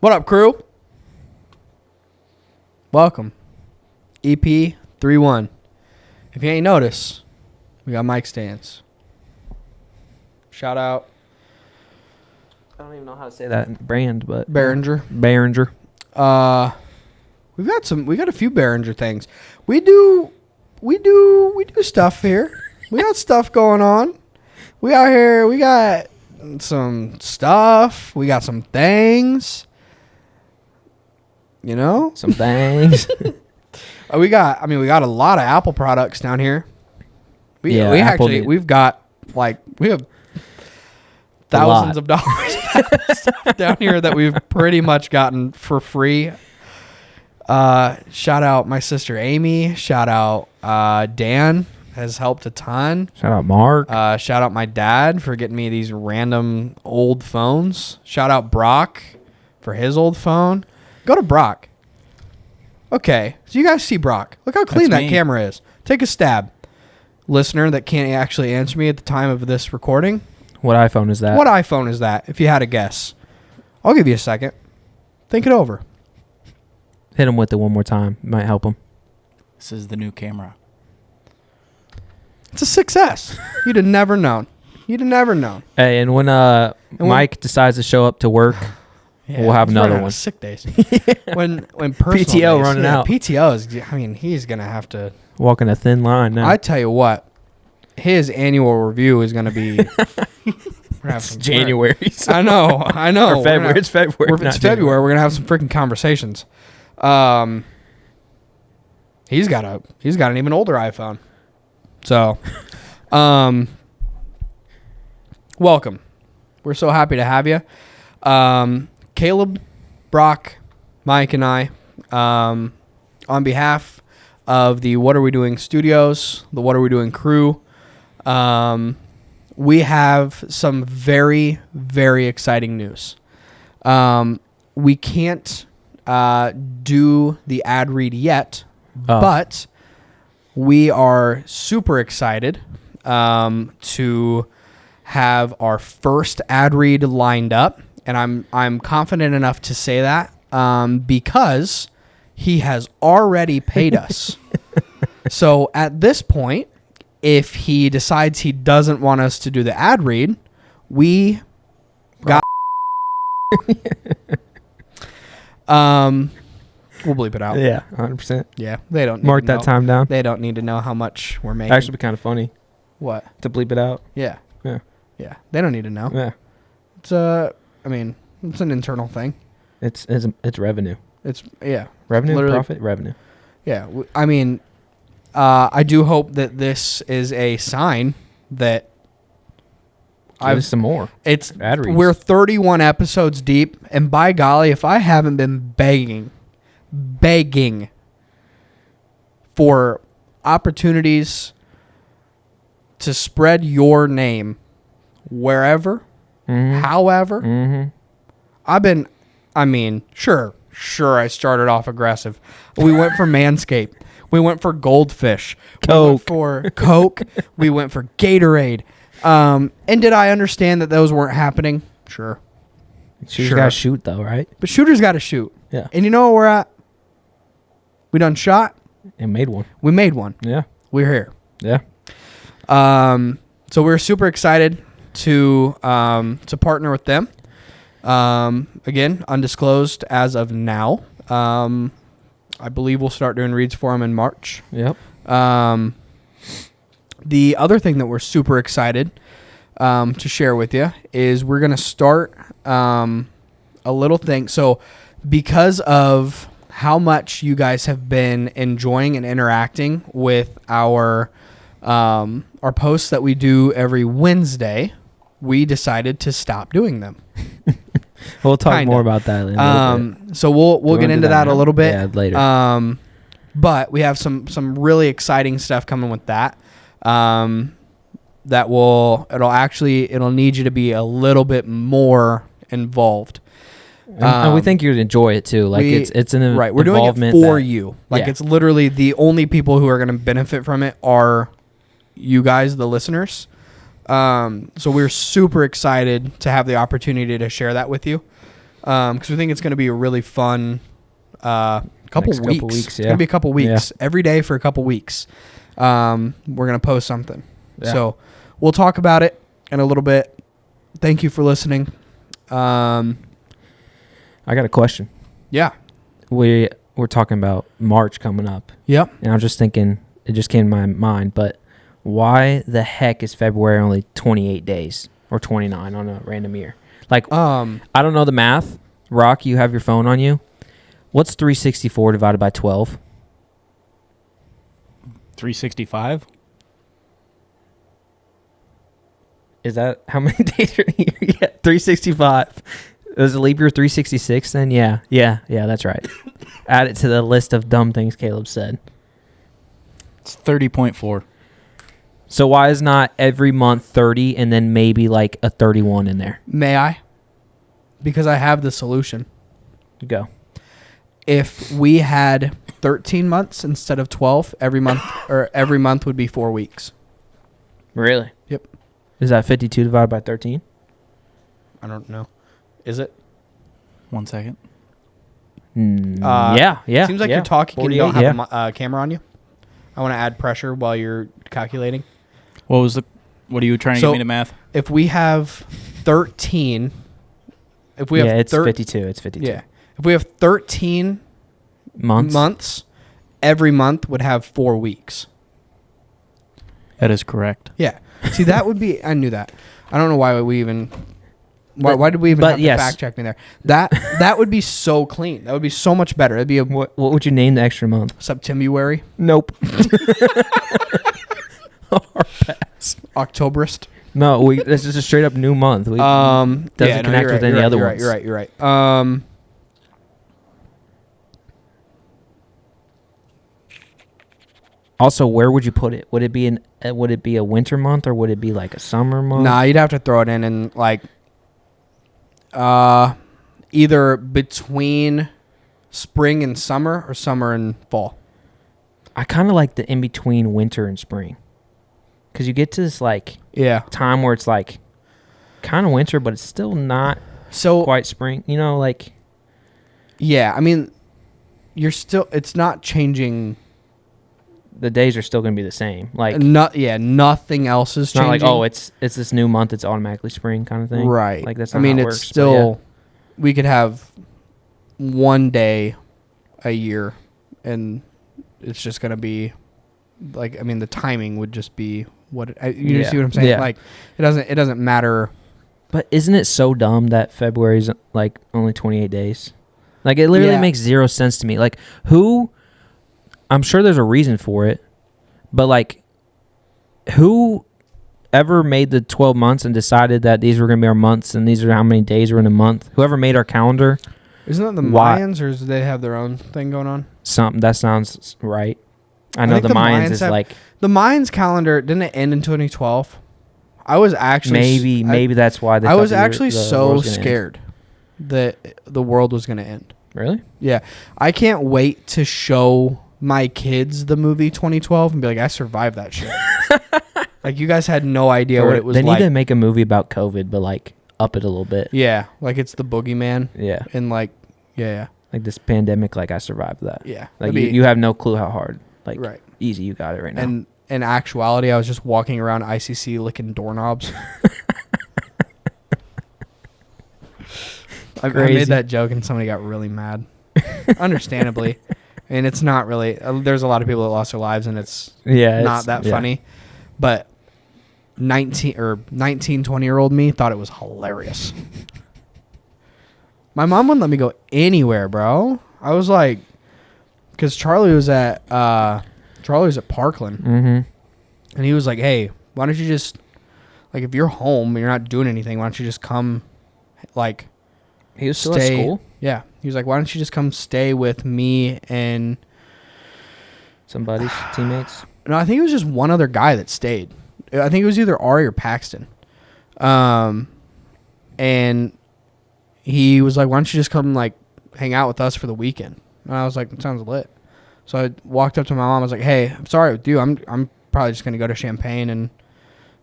What up, crew? Welcome. EP 31. If you ain't noticed, we got mic stands. Shout out I don't even know how to say that brand, but Behringer. We got a few Behringer things. We do stuff here. We got stuff going on. We out here, we got some stuff. We got some things. You know? some things. We got a lot of Apple products down here. We have thousands of dollars of stuff down here that we've pretty much gotten for free. Shout out my sister Amy. Shout out Dan, has helped a ton. Shout out Mark. Shout out my dad for getting me these random old phones. Shout out Brock for his old phone. Go to Brock. Okay, so you guys see Brock. Look how clean that camera is. Take a stab. Listener that can't actually answer me at the time of this recording. What iPhone is that? What iPhone is that, if you had a guess? I'll give you a second. Think it over. Hit him with it one more time. Might help him. This is the new camera. It's a success. You'd have never known. Hey, and when Mike decides to show up to work, we'll have another one. Sick days. when personal PTO days, running out. PTO is. I mean, he's gonna have to. Walking a thin line now. I tell you what, his annual review is gonna be. It's January. So. I know. Or February. It's February. It's February. We're gonna have some freaking conversations. He's got an even older iPhone. So, welcome. We're so happy to have you. Caleb, Brock, Mike, and I, on behalf of the What Are We Doing Studios, the What Are We Doing crew, we have some very, very exciting news. We can't do the ad read yet, but we are super excited to have our first ad read lined up. And I'm confident enough to say that because he has already paid us. So at this point, if he decides he doesn't want us to do the ad read, we got we'll bleep it out. Yeah, 100%. Yeah, they don't Mark that time down. They don't need to know how much we're making. Actually, be kind of funny. What? To bleep it out. Yeah. Yeah. Yeah. They don't need to know. Yeah. It's it's an internal thing. It's revenue. It's Revenue, literally, profit, revenue. Yeah. I do hope that this is a sign that Give some more. It's ad reads. We're 31 episodes deep, and by golly, if I haven't been begging for opportunities to spread your name wherever, however, sure, I started off aggressive. We went for Manscaped. We went for Goldfish. Coke. We went for Coke. We went for Gatorade. And did I understand that those weren't happening? Sure. Shooter's got to shoot, though, right? But shooter's got to shoot. Yeah. And you know where we're at? We done shot. And made one. We made one. Yeah. We're here. Yeah. So we're super excited to partner with them. Again, undisclosed as of now. I believe we'll start doing reads for them in March. Yep. The other thing that we're super excited to share with you is we're going to start a little thing. So because of how much you guys have been enjoying and interacting with our posts that we do every Wednesday, we decided to stop doing them. We'll talk more about that in a little bit. So we'll get into that a little bit. Yeah, later. But we have some really exciting stuff coming with that. It'll need you to be a little bit more involved. And we think you'd enjoy it too. Like it's an right. We're doing it for you. Like it's literally the only people who are going to benefit from it are you guys, the listeners. So we're super excited to have the opportunity to share that with you. because we think it's going to be a really fun couple Next weeks. couple weeks, It's yeah. going to be a couple weeks. Every day for a couple weeks. We're going to post something. Yeah. So we'll talk about it in a little bit. Thank you for listening. I got a question. Yeah. We're talking about March coming up, Yep. and I was just thinking, it just came to my mind, but why the heck is February only 28 days or 29 on a random year? Like, I don't know the math. Rock, you have your phone on you. What's 364 divided by 12? 365. Is that how many days are in a year? Yeah, 365. Is a leap year 366 then? Yeah, that's right. Add it to the list of dumb things Caleb said. It's 30.4. So why is not every month 30 and then maybe like a 31 in there? May I? Because I have the solution. Go. If we had 13 months instead of 12, every month would be 4 weeks. Really? Yep. Is that 52 divided by 13? I don't know. Is it? 1 second. Yeah. Seems like you're talking and you don't 48, have a camera on you. I want to add pressure while you're calculating. What are you trying to get me to math? If we have 13, if we have it's 52. It's 52. Yeah. If we have 13 months, every month would have 4 weeks. That is correct. Yeah. See, that would be. I knew that. I don't know why we even. Why did we even have to fact check me there? That would be so clean. That would be so much better. It'd be a What would you name the extra month? Septembuary, Nope. Or pass. Octoberist. No, this is a straight up new month. Doesn't connect with any other ones. You're right. Also, where would you put it? Would it be a winter month or would it be like a summer month? Nah, you'd have to throw it in like either between spring and summer or summer and fall. I kind of like the in between winter and spring, because you get to this like time where it's like kind of winter, but it's still not so quite spring. You know, like I mean, it's not changing. The days are still going to be the same. Like nothing else is it's not changing. like it's this new month, it's automatically spring kind of thing. Right. Like that's. I Not mean, how it it's works, still we could have one day a year, and it's just gonna be like, I mean, the timing would just be what you see what I'm saying? Yeah. Like it doesn't matter. But isn't it so dumb that February's like only 28 days? Like it literally makes zero sense to me. Like I'm sure there's a reason for it, but like who ever made the 12 months and decided that these were going to be our months and these are how many days are in a month? Whoever made our calendar. Isn't that the Mayans, or do they have their own thing going on? That sounds right. I know the Mayans is like the Mayans calendar. Didn't it end in 2012? I was actually maybe that's why I was actually so scared that the world was going to end. Really? Yeah, I can't wait to show my kids the movie 2012 and be like, I survived that shit. Like, you guys had no idea what it was like. They need to make a movie about COVID, but like up it a little bit. Yeah, like it's the boogeyman. Yeah. And like, yeah. Like this pandemic, like I survived that. Yeah. Like you have no clue how hard. Like easy, you got it right now. And in actuality, I was just walking around ICC licking doorknobs. I made that joke and somebody got really mad. Understandably. And it's not really, there's a lot of people that lost their lives and it's not that funny. But 20-year-old me thought it was hilarious. My mom wouldn't let me go anywhere, bro. I was like, because Charlie was at Parkland. Mm-hmm. And he was like, hey, why don't you just, like, if you're home and you're not doing anything, why don't you just come, like, he was still at school? Yeah. He was like, why don't you just come stay with me and somebody's teammates? No, I think it was just one other guy that stayed. I think it was either Ari or Paxton. And he was like, why don't you just come, like, hang out with us for the weekend? And I was like, that sounds lit. So I walked up to my mom. I was like, hey, I'm sorry, dude. I'm probably just going to go to Champaign and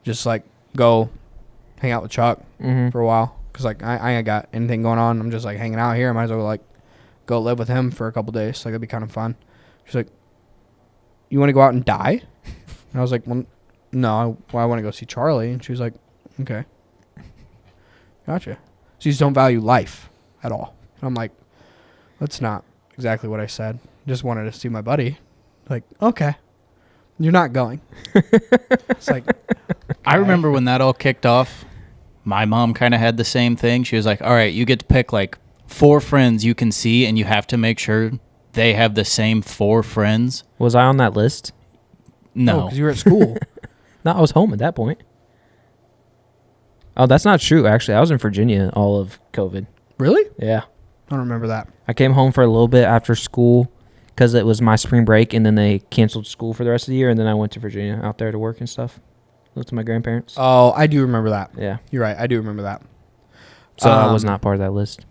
just, like, go hang out with Chuck for a while. because like I ain't got anything going on. I'm just like hanging out here. I might as well like go live with him for a couple days. Like it'd be kind of fun. She's like, you want to go out and die? And I was like, well, no, I want to go see Charlie. And she was like, okay, gotcha. So you just don't value life at all. And I'm like, that's not exactly what I said. Just wanted to see my buddy. Like, okay, you're not going. It's like, I remember when that all kicked off, my mom kind of had the same thing. She was like, all right, you get to pick like 4 friends you can see, and you have to make sure they have the same 4 friends. Was I on that list? No. because you were at school. No, I was home at that point. Oh, that's not true, actually. I was in Virginia all of COVID. Really? Yeah. I don't remember that. I came home for a little bit after school because it was my spring break, and then they canceled school for the rest of the year, and then I went to Virginia out there to work and stuff. Lived with my grandparents. Oh, I do remember that. Yeah. You're right. I do remember that. So I was not part of that list.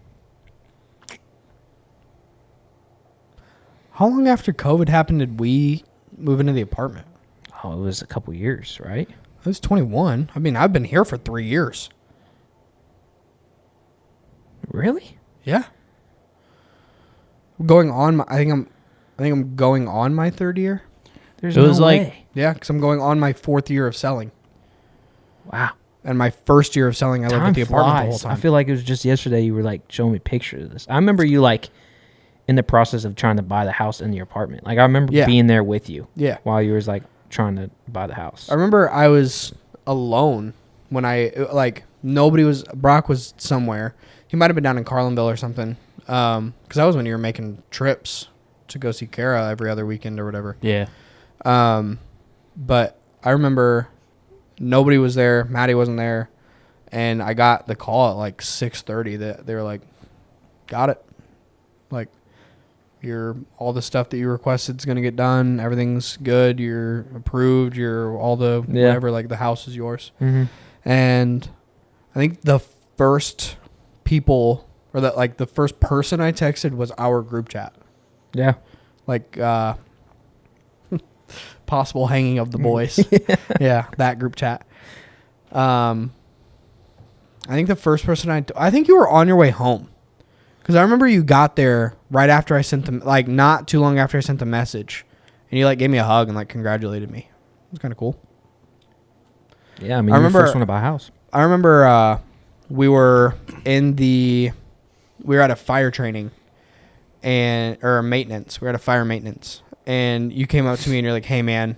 How long after COVID happened did we move into the apartment? Oh, it was a couple years, right? I was 21. I mean, I've been here for 3 years. Really? Yeah. Going on, I think I'm going on my 3rd year. There's It was like- way. Yeah, because I'm going on my 4th year of selling, Wow. and my 1st year of selling, I lived Time at the apartment the whole flies. time. I feel like it was just yesterday you were like showing me pictures of this. I remember you like in the process of trying to buy the house in your apartment. Like I remember Yeah. being there with you Yeah, while you was like trying to buy the house. I remember I was alone when nobody was. Brock was somewhere. He might have been down in Carlinville or something. Because that was when you were making trips to go see Kara every other weekend or whatever. Yeah. But I remember nobody was there. Maddie wasn't there. And I got the call at like 6:30 that they were like, got it. Like, all the stuff that you requested is going to get done. Everything's good. You're approved. Whatever, like the house is yours. Mm-hmm. And I think the first people, or the first person I texted was our group chat. Yeah. Like, possible hanging of the boys. Yeah, that group chat. I think the first person I think you were on your way home, because I remember you got there right after I sent them, like not too long after I sent the message, and you like gave me a hug and like congratulated me. It was kind of cool. Yeah, I mean, I you're the remember- first one to buy a house. I remember we were at a fire training or maintenance. We were at a fire maintenance, and you came up to me and you're like, "Hey man,"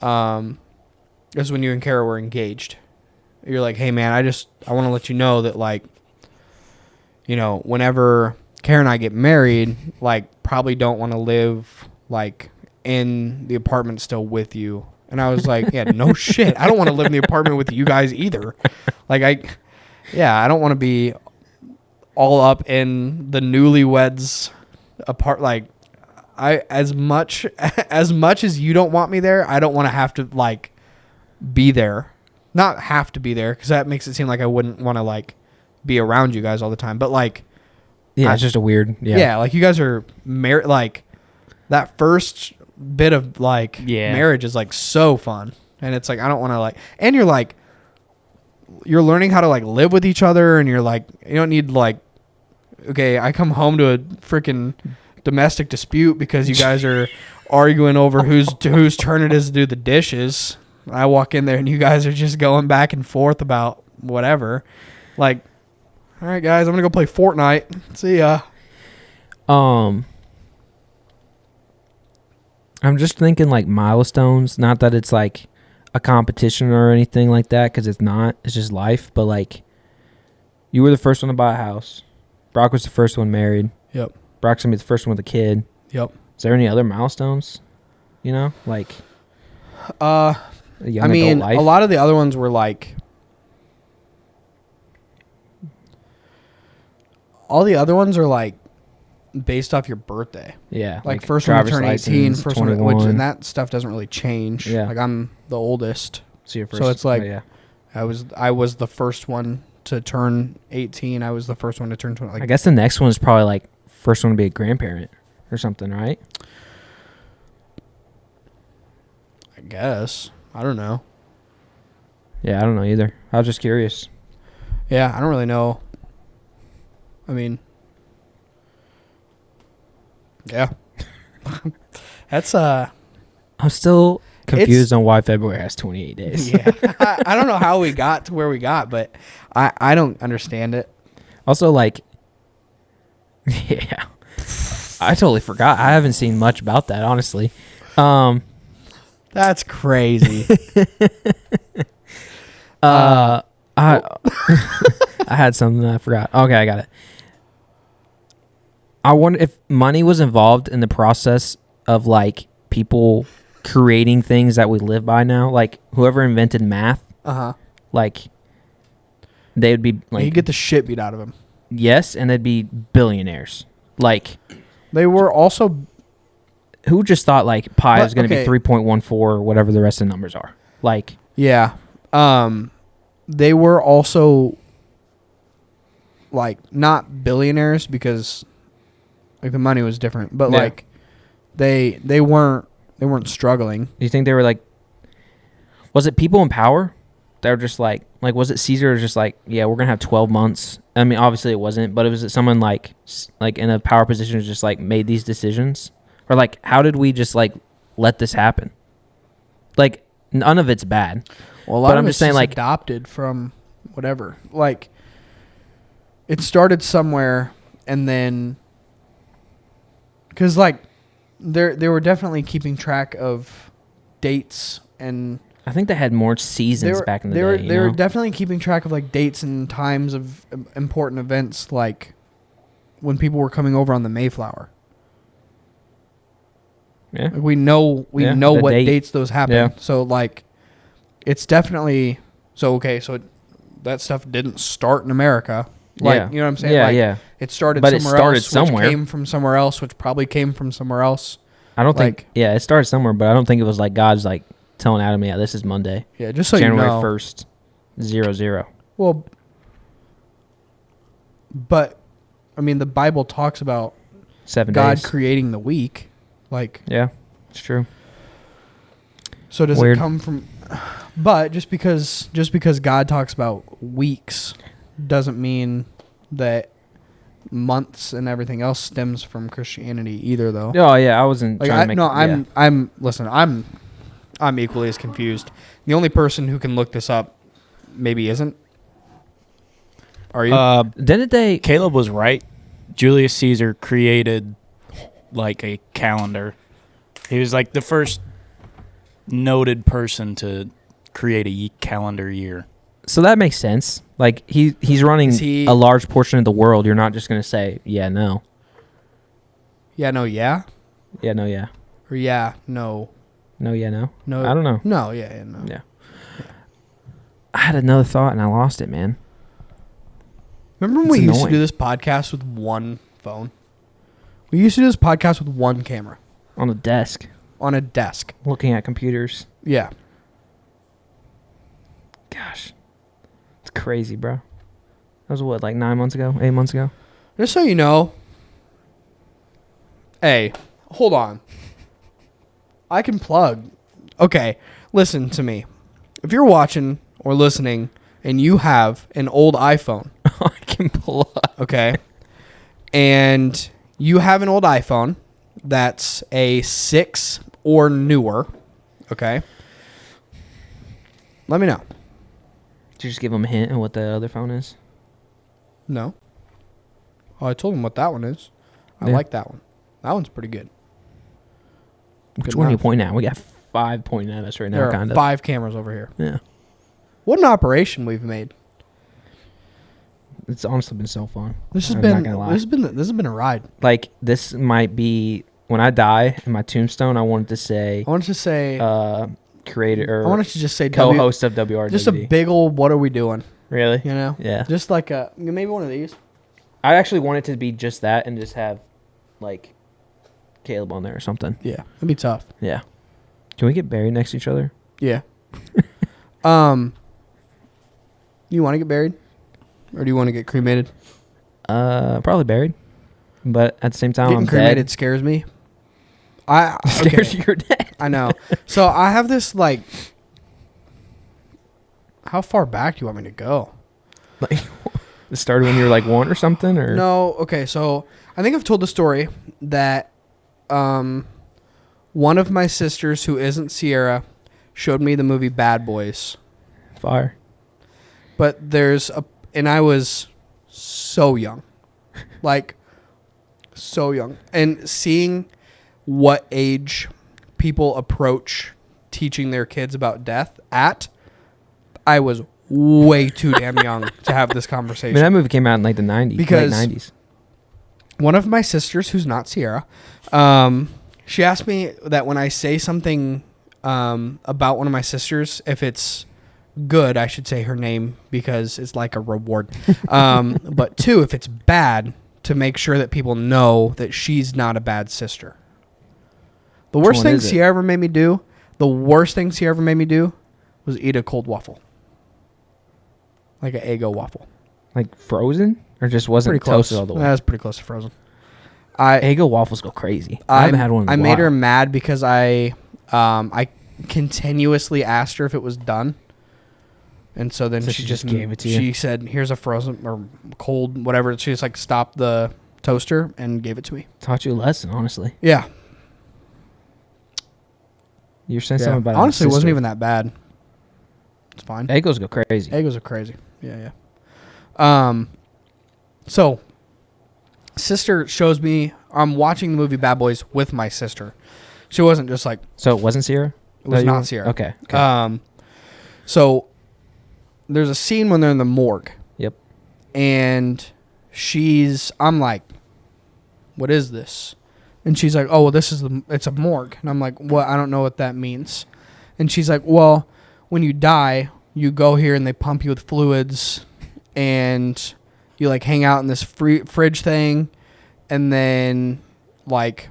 this is when you and Kara were engaged. You're like, "Hey man, I want to let you know that like, you know, whenever Kara and I get married, like probably don't want to live like in the apartment still with you." And I was like, yeah, no shit. I don't want to live in the apartment with you guys either. Like I don't want to be all up in the newlyweds apart. Like as much as you don't want me there, I don't want to have to like be there. Not have to be there, because that makes it seem like I wouldn't want to like be around you guys all the time. But like, Yeah, it's just a weird. yeah, like you guys are married. Like that first bit of like marriage is like so fun, and it's like I don't want to like. And you're learning how to like live with each other, and you're like you don't need like. Okay, I come home to a freaking domestic dispute because you guys are arguing over whose turn it is to do the dishes. I walk in there and you guys are just going back and forth about whatever. Like, all right, guys, I'm gonna go play Fortnite. See ya. I'm just thinking like milestones. Not that it's like a competition or anything like that, because it's not. It's just life. But like, you were the first one to buy a house. Brock was the first one married. Yep. Brock's gonna be the first one with a kid. Yep. Is there any other milestones? You know, like a young I mean, adult life? a lot of the other ones were like. All the other ones are like based off your birthday. Yeah, Like first one to driver's turn 18, license, first one, 21. and that stuff doesn't really change. Yeah. Like I'm the oldest. So you're so it's like- yeah. I was the first one to turn 18. I was the first one to turn 20. I Like guess the next one is probably like first one to be a grandparent or something, right? I guess. I don't know. Yeah, I don't know either. I was just curious. Yeah, I don't really know. I mean, yeah. That's I'm still confused It's- on why February has 28 days. yeah. I don't know how we got to where we got, but I don't understand it. Also, like, yeah, I totally forgot. I haven't seen much about that, honestly. That's crazy. I I had something that I forgot. Okay, I got it. I wonder if money was involved in the process of like people creating things that we live by now. Like whoever invented math, like they would be like you get the shit beat out of him. yes, and they'd be billionaires. Like They were also who just thought like pi But, is going to okay. be 3.14 or whatever the rest of the numbers are. Like yeah. They were also like not billionaires because like the money was different, but Yeah. like they weren't struggling. do you think they were like? Was it people in power? They were just like was it Caesar was just like, yeah, we're gonna have 12 months. I mean, obviously it wasn't, but it was someone like in a power position who just like made these decisions, or like how did we just like let this happen? Like none of it's bad. Well, a lot But of I'm it's just saying, like- adopted from whatever. Like it started somewhere, and then because like they were definitely keeping track of dates and. I think they had more seasons back in the day. They were definitely keeping track of like dates and times of important events, like when people were coming over on the Mayflower. Yeah. Like, we know Yeah, know the what date. dates those happen. Yeah. So like, it's definitely so okay. So that stuff didn't start in America. Like Yeah. you know what I'm saying? Yeah, like, yeah. It started But it somewhere started else, somewhere. which came from somewhere else, which probably came from somewhere else. I don't like- think. Yeah, it started somewhere, but I don't think it was like God's like telling Adam, yeah, this is Monday, Yeah, just so January you know. 1st, 00. Well, but I mean, the Bible talks about 7 God days. creating the week. Like, Yeah, it's true. so does Weird. it come from? But just because God talks about weeks doesn't mean that months and everything else stems from Christianity either, though. Oh yeah, I wasn't Like, trying to make. I'm equally as confused. The only person who can look this up maybe isn't. Are you? Didn't they? Caleb was right. Julius Caesar created like a calendar. He was like the first noted person to create a calendar year. So that makes sense. Like he's running Is he- a large portion of the world. You're not just gonna say yeah, no, yeah, no, yeah, yeah, no, yeah, or yeah, no, no, yeah, no. no. I don't know. No, yeah, no. Yeah. I had another thought and I lost it, man. Remember when It's we used to annoying. do this podcast with one phone? We used to do this podcast with one camera On the desk, on a desk. looking at computers. Yeah. Gosh, it's crazy, bro. That was what, like 9 months ago, 8 months ago. Just so you know. Hey, hold on. I can plug. Okay, listen to me. If you're watching or listening and you have an old iPhone, I can plug. okay, and you have an old iPhone that's a 6 or newer, okay, let me know. Did you just give them a hint of what the other phone is? No. Oh, I told him what that one is. I Yeah. like that one. That one's pretty good. Which Good one are you enough. pointing at? We got 5 pointing at us right now, There are kind of. 5 cameras over here. Yeah. What an operation we've made. It's honestly been so fun. This has I'm been not gonna lie. this has been a ride. Like, this might be, when I die in my tombstone, I wanted to say I wanted to say creator I or wanted to just say co-host of WRWD. just a big old what are we doing? Really? You know? Yeah. Just like maybe one of these. I actually want it to be just that and just have, like, Caleb on there or something. Yeah. It'd be tough. Yeah. Can we get buried next to each other? Yeah. You want to get buried? Or do you want to get cremated? Probably buried. But at the same time, Getting I'm cremated dead. scares me. Scares Okay. you're dead. I know. So I have this like. How far back do you want me to go? Like, It started when you were like 1 or something, or No, okay, so I think I've told the story that one of my sisters who isn't Sierra showed me the movie Bad Boys. fire. But and I was so young. Like, so young. And seeing what age people approach teaching their kids about death at, I was way too damn young to have this I conversation. mean, that movie came out in like the 90s, Because- late 90s. One of my sisters, who's not Sierra, she asked me that when I say something about one of my sisters, if it's good, I should say her name because it's like a reward. But 2, if it's bad, to make sure that people know that she's not a bad sister. The Which worst one thing is it? Sierra ever made me do, was eat a cold waffle. Like an Eggo waffle. Like frozen, or just wasn't Pretty close. toasted all the way. That was pretty close to frozen. Eggo waffles go crazy. I haven't had one. In a I made her while. mad because I continuously asked her if it was done, and so then So she she just just gave it to you? She said, "Here's a frozen or cold whatever." She just like stopped the toaster and gave it to me. Taught you a lesson, honestly. Yeah, You're saying something about honestly, it wasn't sister. even that bad. It's fine. Eggos go crazy. Eggos are crazy. Yeah. So sister shows me. I'm watching the movie Bad Boys with my sister. She wasn't just like So it wasn't Sierra? it was That you not were- Sierra. Okay. So there's a scene when they're in the morgue. Yep. And I'm like, what is this? And she's like, oh, well, it's a morgue. And I'm like, what? I don't know what that means. And she's like, well, when you die, you go here and they pump you with fluids and you like hang out in this fridge thing. And then like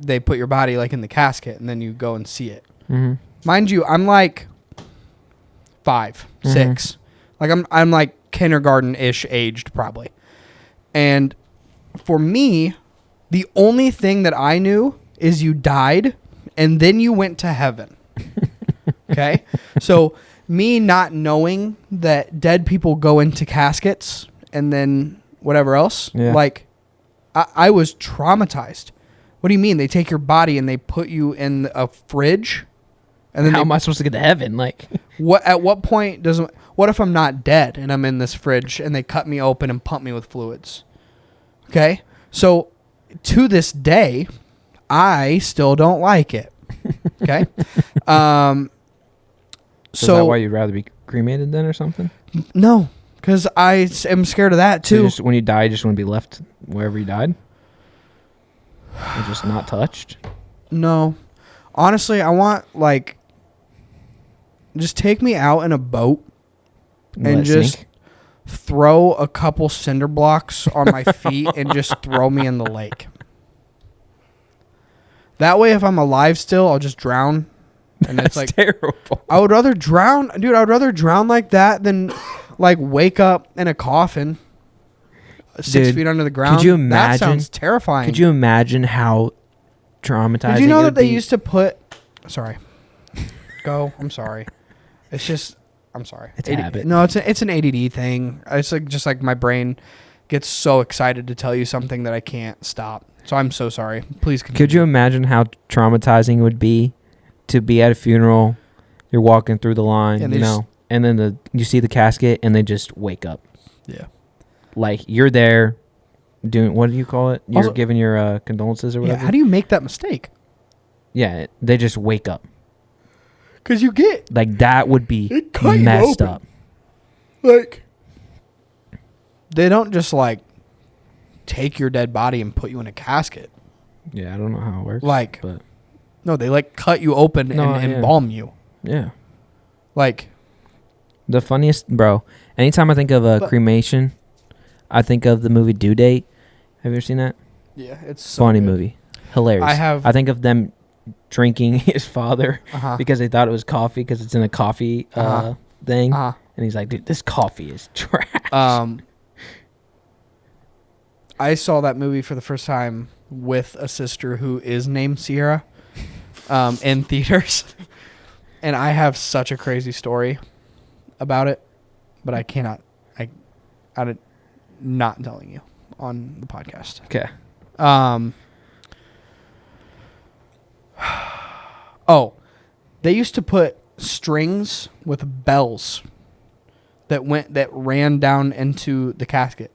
they put your body like in the casket and then you go and see it. Mm-hmm. Mind you, I'm like 5, 6. Like I'm like kindergarten-ish aged probably. And for me, the only thing that I knew is you died and then you went to heaven. Okay? So me not knowing that dead people go into caskets and then whatever else, Yeah. like I was traumatized. What do you mean? They take your body and they put you in a fridge? And then How they am I supposed to get to heaven? Like, at what point what if I'm not dead and I'm in this fridge and they cut me open and pump me with fluids? Okay? So to this day, I still don't like it. Okay? so is that So why you'd rather be cremated then or something? no, cuz I am scared of that So too. when you die, you just want to be left wherever you died? And just not touched? No. Honestly, I want like just take me out in a boat let and it just sink? throw a couple cinder blocks on my feet and just throw me in the lake. That way, if I'm alive still, I'll just drown. And That's it's like, terrible. I would rather drown, dude. I would rather drown like that than like wake up in a coffin 6 Dude, feet under the ground. you That imagine- sounds terrifying. Could you imagine how traumatizing Did you know it that would they be? used to put? Sorry. Go. I'm sorry. It's just. I'm sorry. It's a habit. No, it's an ADD thing. It's like just like my brain gets so excited to tell you something that I can't stop. So I'm so sorry. Please continue. Could you imagine how traumatizing it would be to be at a funeral? You're walking through the line, Yeah, you they know, and then you see the casket, and they just wake up. Yeah. Like you're there, doing what do you call it? You're Also- giving your condolences or Yeah. whatever. How do you make that mistake? Yeah, they just wake up. Because you get Like that would be It cut you messed open. up. like they don't just like take your dead body and put you in a casket. Yeah, I don't know how it works. Like but no, they like cut you open No, and yeah. embalm you. yeah, Like the funniest, bro. Anytime I think of a But- cremation, I think of the movie Due Date. Have you ever seen that? yeah, it's so Funny good. movie, hilarious. I think of them drinking his father Uh-huh. because they thought it was coffee because it's in a coffee Uh-huh. thing, Uh-huh. and he's like, "Dude, this coffee is trash." I saw that movie for the first time with a sister who is named Sierra in theaters. And I have such a crazy story about it, but I cannot. I not telling you on the podcast. Okay. Oh, they used to put strings with bells that ran down into the casket.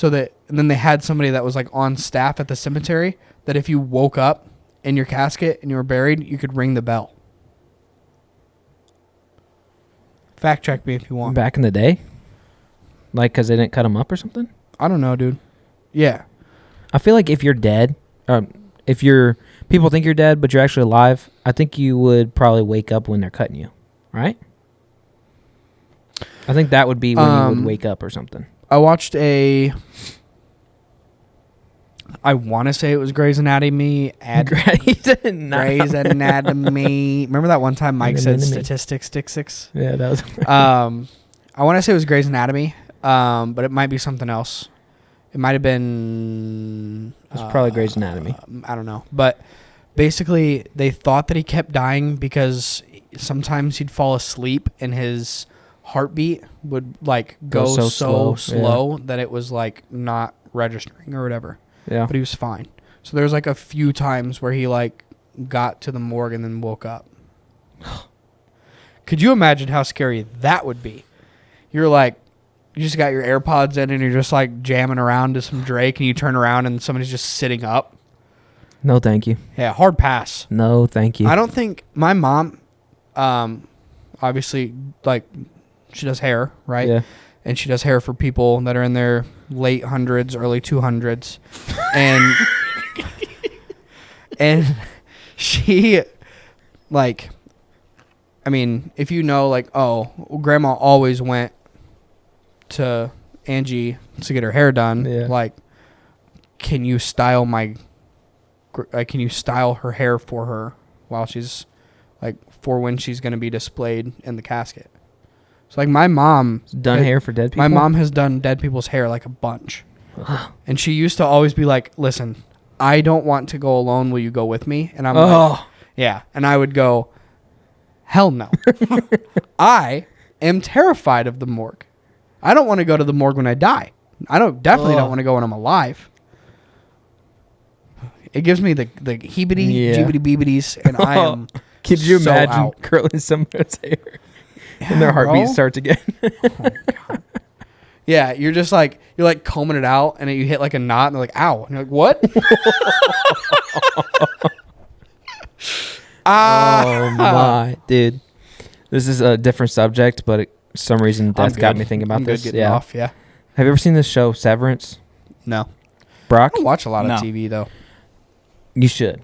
And then they had somebody that was like on staff at the cemetery that if you woke up in your casket and you were buried, you could ring the bell. Fact check me if you want. Back in the day? Like, because they didn't cut them up or something? I don't know, dude. Yeah. I feel like if you're dead, people think you're dead, but you're actually alive, I think you would probably wake up when they're cutting you, right? I think that would be when you would wake up or something. I watched I want to say it was Grey's Anatomy. Grey's Grey's Anatomy. Remember that one time Mike said statistics? Yeah, that was. I want to say it was Grey's Anatomy, but it might be something else. It might have been. It was probably Grey's Anatomy. I don't know, but basically they thought that he kept dying because sometimes he'd fall asleep and his heartbeat would like go so slow that it was like not registering or whatever. Yeah. But he was fine. So there's like a few times where he like got to the morgue and then woke up. Could you imagine how scary that would be? You're like, you just got your AirPods in and you're just like jamming around to some Drake and you turn around and somebody's just sitting up. No, thank you. Yeah, hard pass. No, thank you. I don't think my mom, obviously, like, she does hair, right? Yeah. And she does hair for people that are in their late hundreds, early 200s. And she, like, I mean, if you know, like, oh, grandma always went to Angie to get her hair done. Yeah. Like, can you style her hair for her while she's, like, for when she's going to be displayed in the casket? So, like, my mom... Done hair for dead people? My mom has done dead people's hair, like, a bunch. And she used to always be like, listen, I don't want to go alone. Will you go with me? And I'm like, yeah. And I would go, hell no. I am terrified of the morgue. I don't want to go to the morgue when I die. I definitely don't want to go when I'm alive. It gives me the heebity-jeebity-beebities, and I am Could you so imagine out. curling someone's hair and their heartbeat starts again? Oh, God. Yeah, you're like combing it out, and then you hit like a knot, and they're like, ow. And you're like, what? Oh, my. Dude. This is a different subject, but for some reason, Death got me thinking about this. Yeah. Off, yeah. Have you ever seen this show, Severance? No. Brock? I don't watch a lot No. of TV, though. You should.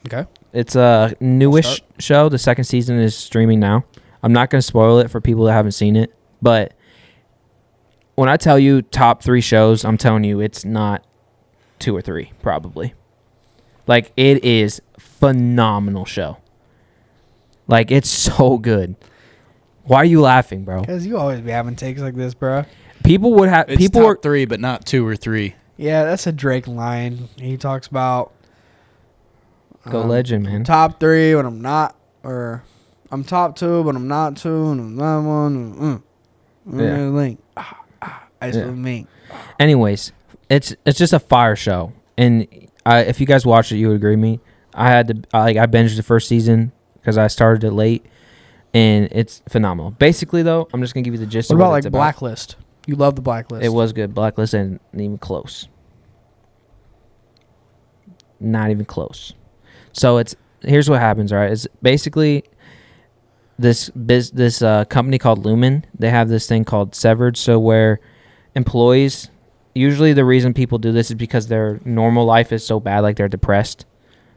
Okay. It's a newish show. The second season is streaming now. I'm not going to spoil it for people that haven't seen it, but when I tell you top 3 shows, I'm telling you it's not 2 or 3, probably. Like, it is phenomenal show. Like, it's so good. Why are you laughing, bro? Because you always be having takes like this, bro. People would have... It's people top 3, but not 2 or 3. Yeah, that's a Drake line. He talks about... Go legend, man. Top 3 when I'm not... Or... I'm top 2, but I'm not 2, and I'm not 1. Yeah. Link. Ice Yeah. with me. Anyways, it's just a fire show, and if you guys watched it, you would agree with me. I binged the first season because I started it late, and it's phenomenal. Basically, though, I'm just gonna give you the gist. What of about what like it's about. Blacklist? You love the Blacklist. It was good. Blacklist and even close. Not even close. So here's what happens. All right, it's basically this company called Lumen. They have this thing called Severed. So where employees, usually the reason people do this is because their normal life is so bad, like they're depressed.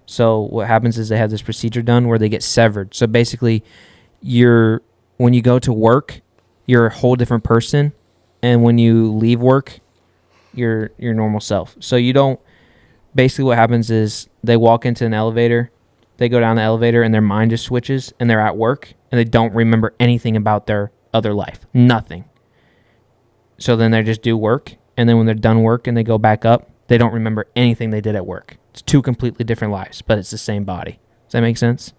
So what happens is they have this procedure done where they get severed. So basically, when you go to work, you're a whole different person, and when you leave work, you're your normal self. So you don't. Basically, what happens is they walk into an elevator, they go down the elevator, and their mind just switches, and they're at work, and they don't remember anything about their other life. Nothing. So then they just do work, and then when they're done work and they go back up, they don't remember anything they did at work. It's 2 completely different lives, but it's the same body. Does that make sense?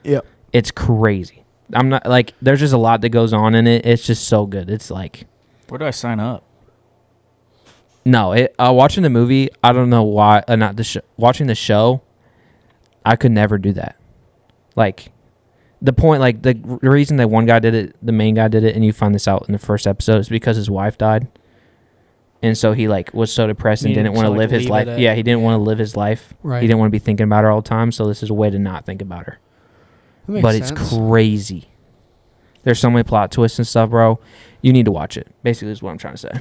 Yep. It's crazy. I'm not like there's just a lot that goes on in it. It's just so good. It's like Where do I sign up? No, watching the movie, I don't know why. Not the watching the show, I could never do that. Like, the point, like the reason that one guy did it, the main guy did it, and you find this out in the first episode, is because his wife died, and so he like was so depressed and didn't want to live his life. Yeah, he didn't want to live his life. Right. He didn't want to be thinking about her all the time. So this is a way to not think about her. That makes But sense. it's crazy. There's so many plot twists and stuff, bro. You need to watch it. Basically, is what I'm trying to say.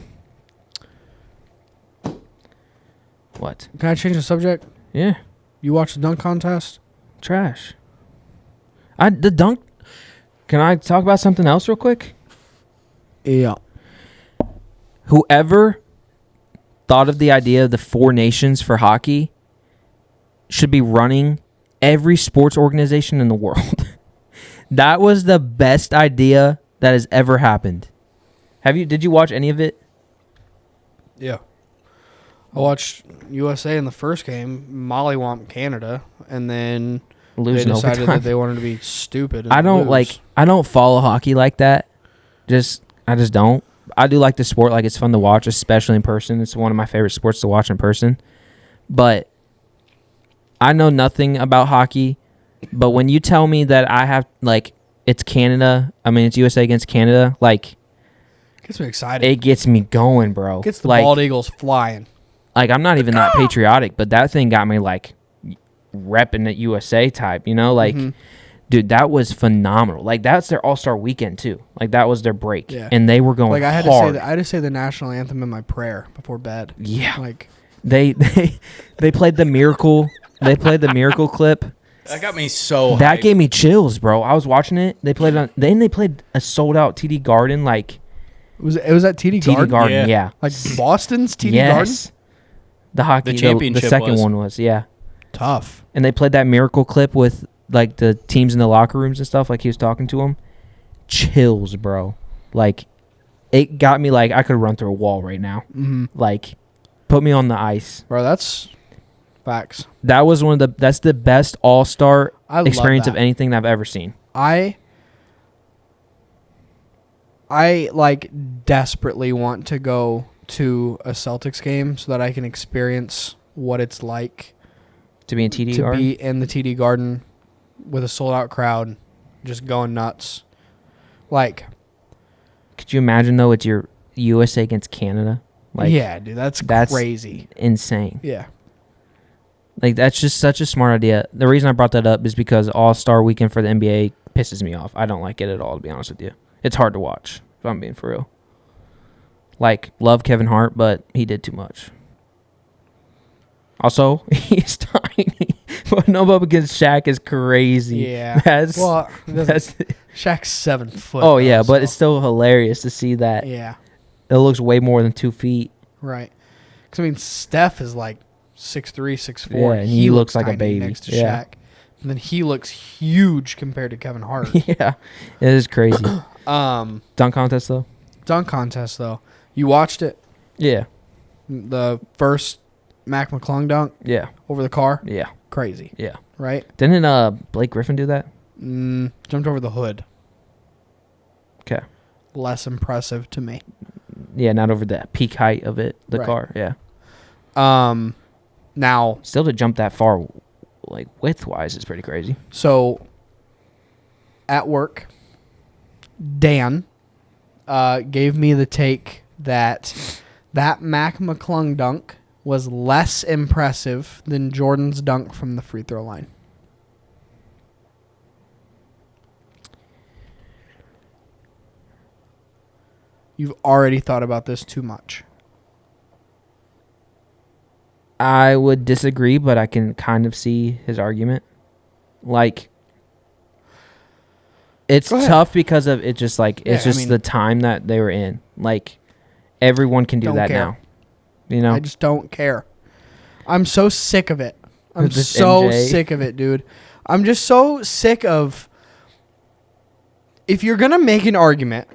What? Can I change the subject? Yeah. You watch the dunk contest? Trash. The dunk. Can I talk about something else real quick? Yeah. Whoever thought of the idea of the 4 nations for hockey should be running every sports organization in the world. That was the best idea that has ever happened. Did you watch any of it? Yeah. I watched USA in the first game, mollywomp Canada, and then Lose they in decided overtime. that they wanted to be stupid. And I don't follow hockey like that. I just don't. I do like the sport, like it's fun to watch, especially in person. It's one of my favorite sports to watch in person. But I know nothing about hockey. But when you tell me that I have it's Canada, it's USA against Canada, Gets me excited. it gets me going, bro. Gets the bald eagles flying. I'm not even that patriotic, but that thing got me repping at USA type, Mhm. Dude, that was phenomenal. That's their All-Star weekend too. That was their break, Yeah. and they were going I had hard. to say the national anthem in my prayer before bed. Yeah, they played the miracle. They played the miracle clip. That got me so That hyped. gave me chills, bro. I was watching it. They played they played a sold out TD Garden, it was at TD TD Garden. Garden, Yeah. yeah. Boston's TD Yes. The hockey, The the championship second was. one was, yeah. Garden. Tough. And they played that miracle clip with the teams in the locker rooms and stuff. He was talking to them. Chills, bro. It got me I could run through a wall right now. Mm-hmm. Put me on the ice. Bro, that's facts. That was that's the best all-star I experience love of that. anything I've ever seen. I desperately want to go to a Celtics game so that I can experience what it's like To be in TD to Garden. be in the TD Garden with a sold out crowd, just going nuts. Could you imagine though? It's your USA against Canada. Yeah, dude, that's crazy. Insane. Yeah. That's just such a smart idea. The reason I brought that up is because All-Star Weekend for the NBA pisses me off. I don't like it at all, to be honest with you. It's hard to watch, if I'm being for real. Love Kevin Hart, but he did too much. Also, he's tiny. Putting him up against Shaq is crazy. Yeah. That's That's Shaq's 7 foot. oh though, yeah, but so- it's still hilarious to see that. Yeah. It looks way more than 2 feet. Right. Because Steph is 6'3", 6'4". Yeah, and he looks like a tiny baby. next to Yeah. Shaq. And then he looks huge compared to Kevin Hart. Yeah, it is crazy. Dunk Dunk contest though. contest though. You watched it? Yeah, The first Mac McClung dunk yeah, over the car? yeah, Crazy, yeah. right? Didn't Blake Griffin do that? Jumped over the hood. Okay. Less impressive to me. Yeah, not over the peak height of it, the Right. car. Yeah. Now, Still to jump that far, width wise, is pretty crazy. so at work, Dan gave me the take that Mac McClung dunk was less impressive than Jordan's dunk from the free throw line. You've already thought about this too much. I would disagree, but I can kind of see his argument. It's Go ahead. tough because of it. Just it's Yeah, I just mean- the time that they were in. Everyone can do Don't that care. now. You know. I just don't care. I'm so sick of it. I'm With this so MJ. sick of it, dude. I'm just so sick of. If you're gonna make an argument,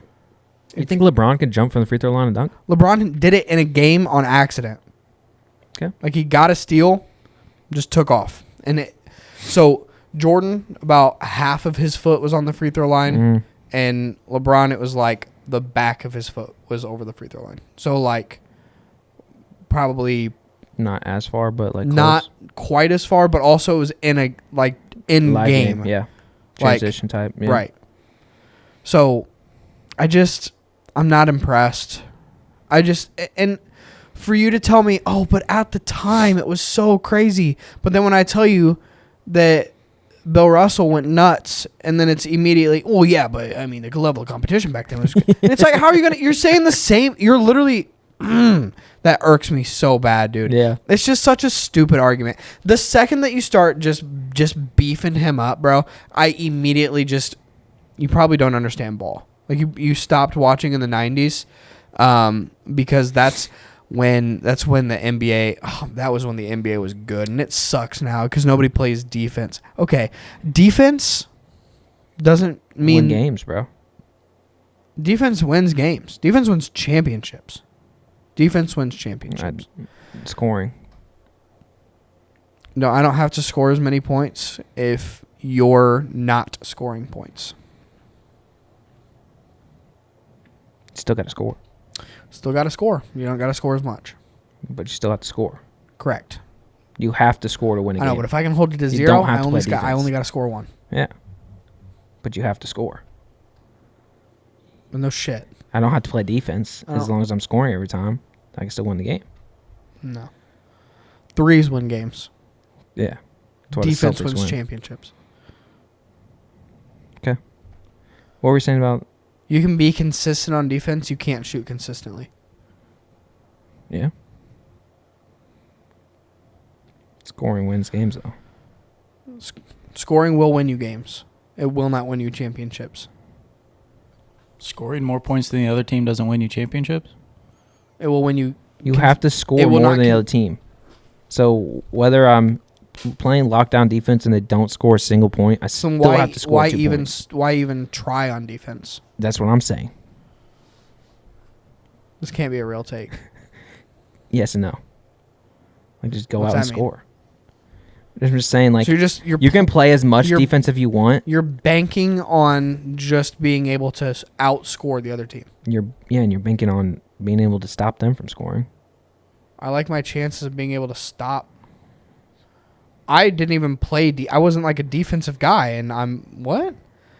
You think LeBron can jump from the free throw line and dunk? LeBron did it in a game on accident. Okay. He got a steal, just took off, so Jordan about half of his foot was on the free throw line, Mhm. and LeBron it was the back of his foot was over the free throw line. So probably Not as far, but like not close. quite as far, but also it was in a like in Live game. Yeah. Like, Transition type. Yeah. Right. So I'm not impressed. And for you to tell me, oh, but at the time it was so crazy. But then when I tell you that Bill Russell went nuts, and then it's immediately, oh yeah, but I mean the level of competition back then was. And it's like, how are you gonna? You're saying the same. You're literally. That irks me so bad, dude. Yeah. It's just such a stupid argument. The second that you start just beefing him up, bro, I immediately you probably don't understand ball. Like you stopped watching in the 90s, because that's when the NBA, that was when the NBA was good, and it sucks now because nobody plays defense. Okay, defense doesn't mean Win games, bro. Defense wins games. Defense wins championships. Defense wins championships. Scoring. No, I don't have to score as many points if you're not scoring points. Still got to score. Still got to score. You don't got to score as much. But you still have to score. Correct. You have to score to win a game. I know, but if I can hold it to You 0, don't have I to only play got defense. to score 1. Yeah. But you have to score. No shit. I don't have to play defense Oh. as long as I'm scoring every time. I can still win the game. No. Threes win games. Yeah. That's why the Defense Celtics wins win. championships. Okay. What were we saying about? You can be consistent on defense. You can't shoot consistently. Yeah. Scoring wins games, though. Scoring will win you games. It will not win you championships. Scoring more points than the other team doesn't win you championships? It will win you. You have to score it will more not than the other team. So whether I'm playing lockdown defense and they don't score a single point, I So still have to score 2 points. why even try on defense? That's what I'm saying. This can't be a real take. Yes and no. Like just go What's out and that mean? score. I'm just saying, like, So you can play as much you're- defense if you want. You're banking on just being able to outscore the other team. And you're banking on being able to stop them from scoring. I like my chances of being able to stop. I didn't even play. I wasn't like a defensive guy, and what?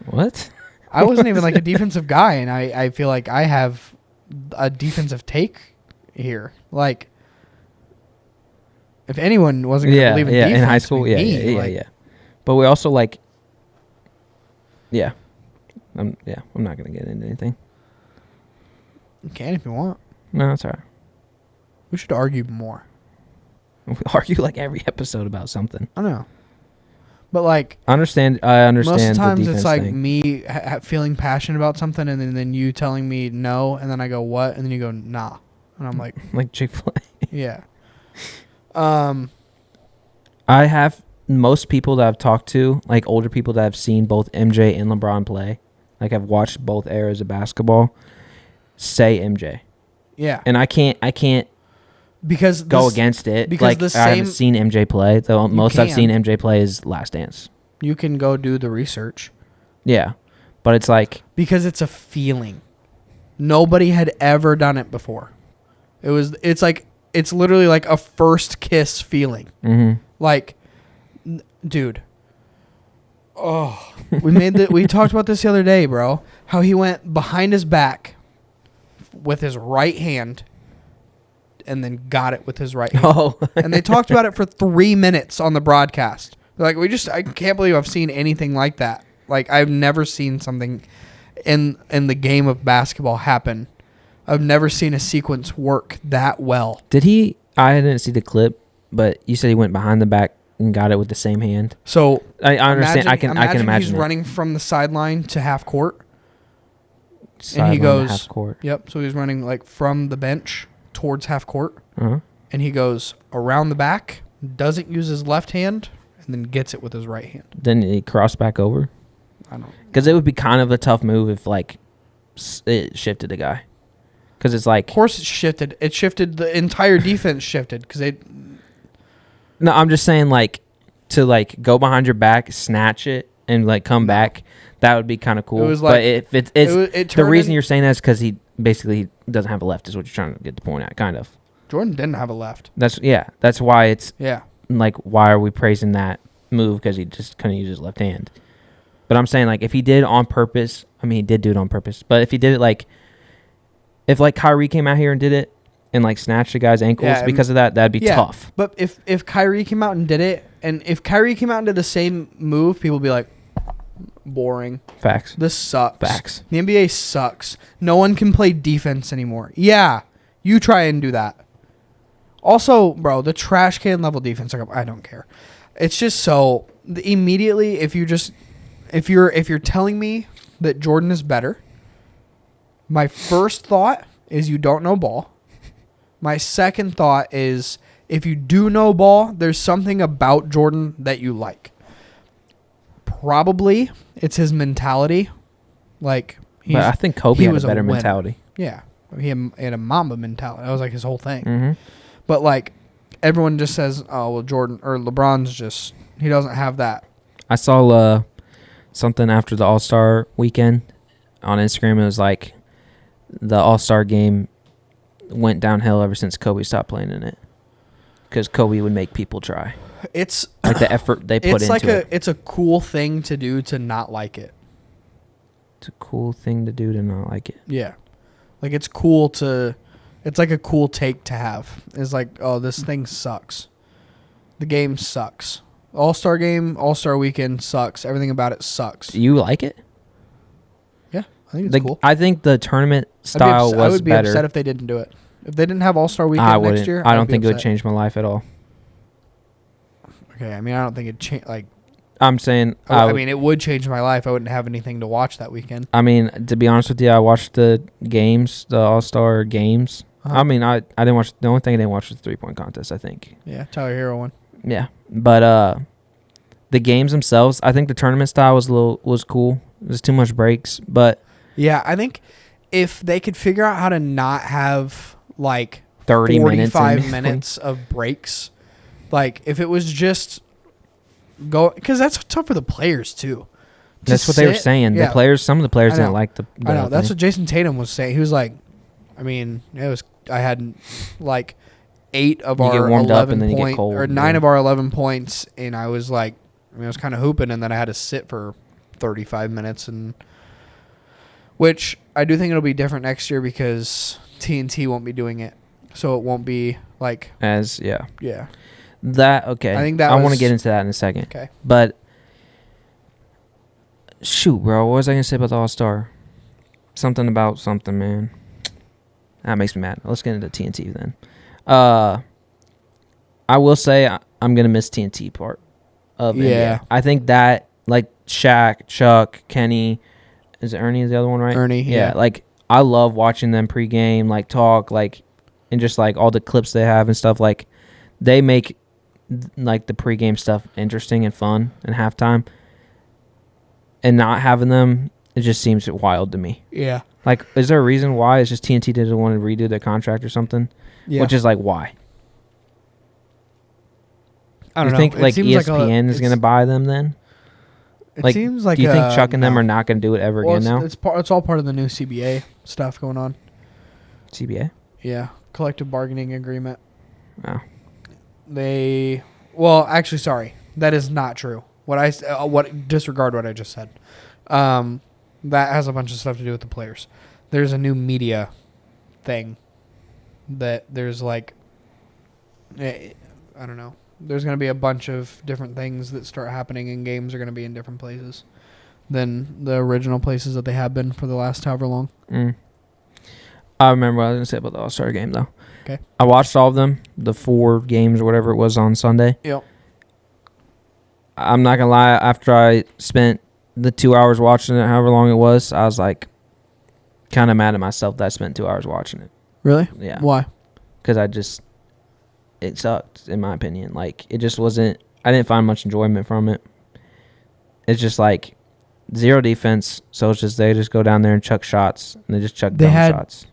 What? I wasn't even like a defensive guy, and I feel like I have a defensive take here. Like, if anyone wasn't going to believe in defense, in high school, it'd be me. Like, But we also like, I'm not gonna get into anything. You can if you want. No, that's all right. We should argue more. We argue like every episode about something. I know, but like I understand most of the the times, defense it's like thing. me feeling passionate about something, and then you telling me no, and then I go what, and then you go nah, and I'm like Like Chick-fil-A. yeah. I have most people that I've talked to, like older people that have seen both MJ and LeBron play, like I've watched both eras of basketball, say MJ. Yeah, And I can't because go this- against it. because Like the I haven't same- seen MJ play. The most I've can. seen MJ play is Last Dance. You can go do the research Yeah. But it's like because it's a feeling. Nobody had ever done it before. It's literally like a first kiss feeling. mhm. Like, dude. Oh, we talked about this the other day, bro. How he went behind his back with his right hand and then got it with his right hand. Oh. And they talked about it for 3 minutes on the broadcast. They're like, I can't believe I've seen anything like that. Like, I've never seen something in the game of basketball happen. I've never seen a sequence work that well. Did he? I didn't see the clip, but you said he went behind the back and got it with the same hand. So I understand. I can imagine he's it. running from the sideline to half court. Sideline to goes- half court. Yep. So he's running like from the bench towards half court, Uh-huh. and he goes around the back, doesn't use his left hand, and then gets it with his right hand. Then he crossed back over. I don't. Because it would be kind of a tough move if like it shifted the guy. Because it's like Of course, it shifted. It shifted. The entire defense shifted because they. no, I'm just saying like to like go behind your back, snatch it, and like come back. That would be kind of cool. It was but like- if it's it the turned reason in- you're saying that is because he basically doesn't have a left. Is what you're trying to get the point at, kind of. Jordan didn't have a left. That's why it's Yeah. like, why are we praising that move? Because he just couldn't use his left hand. But I'm saying, like, if he did it on purpose, I mean, he did do it on purpose. But if he did it, like, if, like, Kyrie came out here and did it and, like, snatched the guy's ankles because of that, that'd be tough. But if Kyrie came out and did it, and if Kyrie came out and did the same move, people would be like, boring. Facts. This sucks. Facts. The NBA sucks. No one can play defense anymore. Yeah, you try and do that. Also, bro, the trash can level defense, like, I don't care. It's just so immediately if you're telling me that Jordan is better, my first thought is you don't know ball. My second thought is if you do know ball, there's something about Jordan that you like. Probably it's his mentality. Like, but I think Kobe had a better mentality. Yeah. He had a Mamba mentality. That was like his whole thing. Mm-hmm. But like everyone just says, oh, well, Jordan or LeBron's just, he doesn't have that. I saw something after the All-Star weekend on Instagram. It was like the All-Star game went downhill ever since Kobe stopped playing in it, because Kobe would make people try. It's like the effort they put into it. It's a cool thing to do to not like it. It's a cool thing to do to not like it. Yeah. Like, it's cool to, it's like a cool take to have. It's like, oh, this thing sucks. The game sucks. All-Star game, All-Star weekend sucks. Everything about it sucks. You like it? Yeah, I think it's cool. I think the tournament style was better. I would be upset if they didn't do it. If they didn't have All-Star weekend next year, I don't think it would change my life at all. Okay, I mean, I don't think it'd change, like... I'm saying... I mean, it would change my life. I wouldn't have anything to watch that weekend. I mean, to be honest with you, I watched the games, the All-Star games. Uh-huh. I mean, I didn't watch... The only thing I didn't watch was the three-point contest, I think. Yeah, Tyler Hero one. Yeah, but the games themselves, I think the tournament style was cool. There's too much breaks, but... Yeah, I think if they could figure out how to not have, like... 30 45 minutes of breaks... Like, if it was just go, because that's tough for the players too. That's what they were saying. Yeah. The players, some of the players didn't like the I know. That's thing. what Jason Tatum was saying. He was like, I mean, I had like 8 of our 11 points or 9 of our 11 points, and I was like, I mean, I was kind of hooping, and then I had to sit for 35 minutes, and which I do think it'll be different next year because TNT won't be doing it, so it won't be like yeah. That okay. I think that I want to get into that in a second. Okay. But shoot, bro, what was I gonna say about the All-Star? Something about something, man. That makes me mad. Let's get into TNT then. I will say I'm gonna miss TNT part of it. Yeah. I think that, like, Shaq, Chuck, Kenny, is it Ernie is the other one, right? Ernie, yeah. Like, I love watching them pregame, like, talk, like, and just like all the clips they have and stuff. Like, they make like the pregame stuff interesting and fun and halftime, and not having them, it just seems wild to me. Yeah. Like, is there a reason why? It's just TNT didn't want to redo their contract or something? Yeah. Which is like, why? I don't you know. think like ESPN is it's going to buy them then? It Like, seems like do you think Chuck and them no. are not going to do it ever Well, again now? It's all part of the new CBA stuff going on. CBA? Yeah, collective bargaining agreement. Oh. Actually, sorry, that is not true. Disregard what I just said. That has a bunch of stuff to do with the players. There's a new media thing that there's like, I don't know. There's going to be a bunch of different things that start happening, and games are going to be in different places than the original places that they have been for the last however long. I remember what I was going to say about the All-Star game, though. Okay. I watched all of them, the 4 games or whatever it was on Sunday. Yep. I'm not going to lie. After I spent the 2 hours watching it, however long it was, I was like kind of mad at myself that I spent 2 hours watching it. Really? Yeah. Why? Because it sucked, in my opinion. Like, it just wasn't, I didn't find much enjoyment from it. It's just like zero defense, so it's just they just go down there and chuck shots, and they just chuck dumb shots.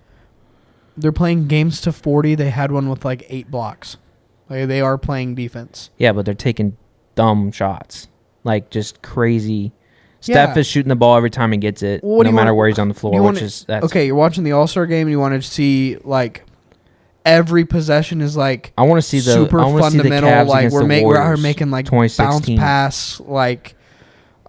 They're playing games to 40. They had one with like 8 blocks. Like, they are playing defense. Yeah, but they're taking dumb shots. Like, just crazy. Yeah. Steph is shooting the ball every time he gets it, no matter where he's on the floor, which is... Okay, you're watching the All-Star game, and you want to see, like, every possession is like I want to see the super I wanna see the fundamental. Cavs Like against we're the Warriors, making like bounce 2016. pass. Like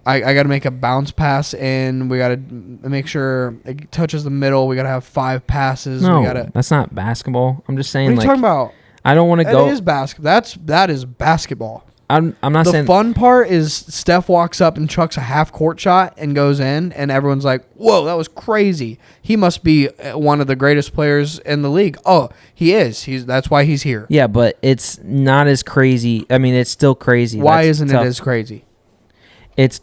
I got to make a bounce pass, and we got to make sure it touches the middle. We got to have 5 passes. No, we gotta, that's not basketball. I'm just saying. what are you like, talking about? I don't want to That go. is basketball. That is basketball. I'm not The saying. fun part is Steph walks up and chucks a half court shot and goes in, and everyone's like, "Whoa, that was crazy! He must be one of the greatest players in the league." Oh, he is. That's why he's here. Yeah, but it's not as crazy. I mean, it's still crazy. Why That's isn't tough. it as crazy? It's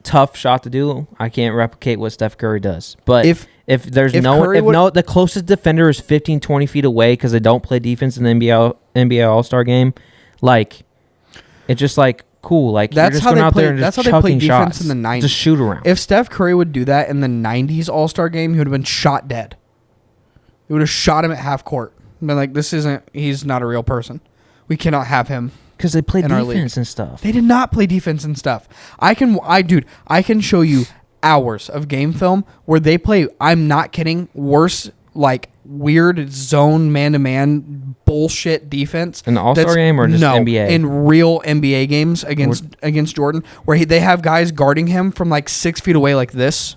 tough shot to do. I can't replicate what Steph Curry does. But If there's if no Curry if would- no the closest defender is 15, 20 feet away because they don't play defense in the NBA All-Star game, like it's just like cool. Like That's you're just how going they out play- there and that's just how they play chucking defense shots. in the 90s. Just shoot around. If Steph Curry would do that in the 90s All-Star game, he would have been shot dead. He would have shot him at half court. Been like, he's not a real person. We cannot have him. Because they play in our league. defense and stuff. They did not play defense and stuff. I can show you hours of game film where they play, I'm not kidding, worse, like weird zone man-to-man bullshit defense. In the All-Star That's- game or just no, NBA? in real NBA games against Jordan, where they have guys guarding him from like 6 feet away like this.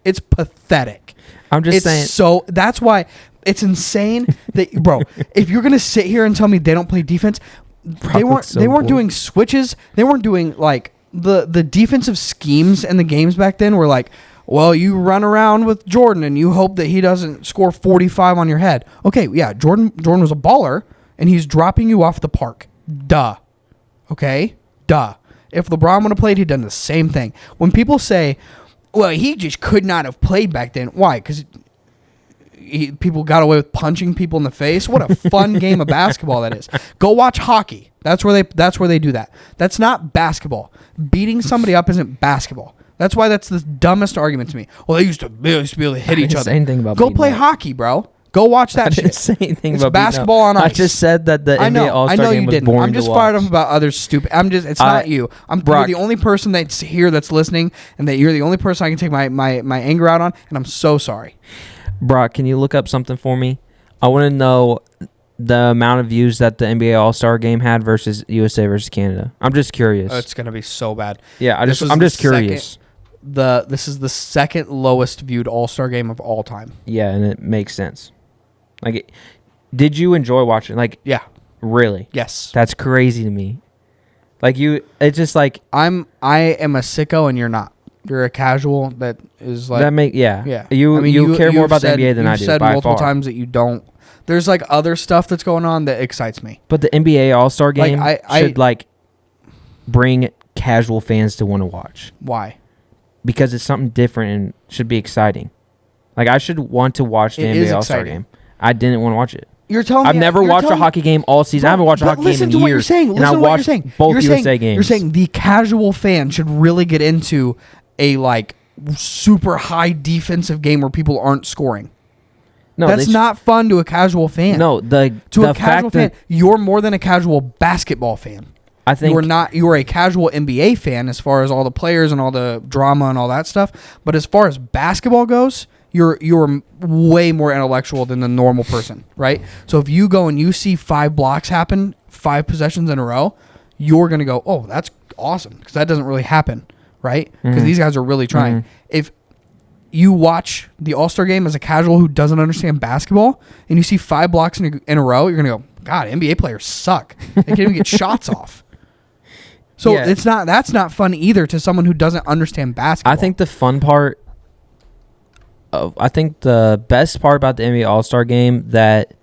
It's pathetic. I'm just It's saying. so that's why it's insane that bro, if you're gonna sit here and tell me they don't play defense, they weren't so they weren't bored. doing switches, they weren't doing like the defensive schemes in the games back then were like, well, you run around with Jordan and you hope that he doesn't score 45 on your head. Okay, yeah, Jordan was a baller and he's dropping you off the park. Duh. Okay? Duh. If LeBron would have played, he'd done the same thing. When people say, well, he just could not have played back then. Why? Because people got away with punching people in the face. What a fun game of basketball that is. Go watch hockey. That's where they do that. That's not basketball. Beating somebody up isn't basketball. That's why that's the dumbest argument to me. Well, they used to be able to hit each didn't other. say anything about Go beating play up. hockey, bro. Go watch that I didn't shit. say anything It's about beating up. basketball on I ice. just said that the I NBA know All-Star game you was didn't. boring I'm just to fired watch. up about other stupid. It's not you. You're Brock. the only person that's here that's listening, and that you're the only person I can take my anger out on, and I'm so sorry. Brock, can you look up something for me? I want to know the amount of views that the NBA All-Star game had versus USA versus Canada. I'm just curious. It's gonna be so bad. yeah, this was I'm the just curious. This is the second lowest viewed All-Star game of all time. Yeah, and it makes sense. Like, did you enjoy watching? Like, Yeah. really? Yes. That's crazy to me. Like it's just like I am a sicko, and you're not. You're a casual that is like yeah. Yeah. You I mean, you care more you've about said- the NBA than I you've do said by multiple far. times that you don't. There's like other stuff that's going on that excites me. But the NBA All-Star Like, game I- should like bring casual fans to want to watch Why? because it's something different and should be exciting. Like I should want to watch the It NBA is All-Star exciting. game. I didn't want to watch it. You're telling I've me never you're watched a telling- hockey game all season. I haven't watched a But hockey game listen in to what you're years. saying. And Listen I to what you're watched saying. both You're USA saying, games. You're saying the casual fan should really get into a like super high defensive game where people aren't scoring. no, That's not fun to a casual fan. No, the To a casual fact fan, that you're more than a casual basketball fan. I think You're not. You're a casual NBA fan as far as all the players and all the drama and all that stuff. But as far as basketball goes, you're way more intellectual than the normal person, right? So if you go and you see 5 blocks happen, 5 possessions in a row, you're gonna go, "Oh, that's awesome," because that doesn't really happen, right? Because these guys are really trying. If you watch the All-Star game as a casual who doesn't understand basketball, and you see 5 blocks in a row, you're gonna go, "God, NBA players suck. They can't even get shots off." So Yeah. that's not fun either to someone who doesn't understand basketball. I think the fun part I think the best part about the NBA All-Star game that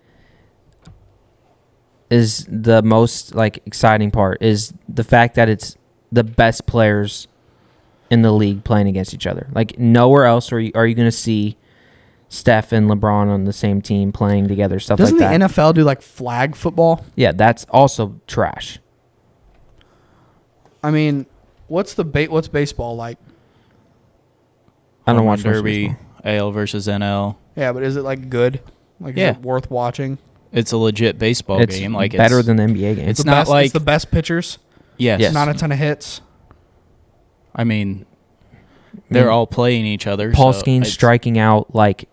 is the most like exciting part is the fact that it's the best players in the league playing against each other. Like nowhere else are you going to see Steph and LeBron on the same team playing together, stuff doesn't like that. the NFL do like flag football? Yeah, that's also trash. I mean, what's baseball like? I don't Home watch run much derby, baseball. AL versus NL. Yeah, but is it like good? Like, Yeah. is it worth watching? It's a legit baseball It's game. Like better it's, than the NBA game. It's the not best, like it's the best pitchers. yes. Yes. Not a ton of hits. I mean, they're all playing each other. Paul so Skeens it's- striking out like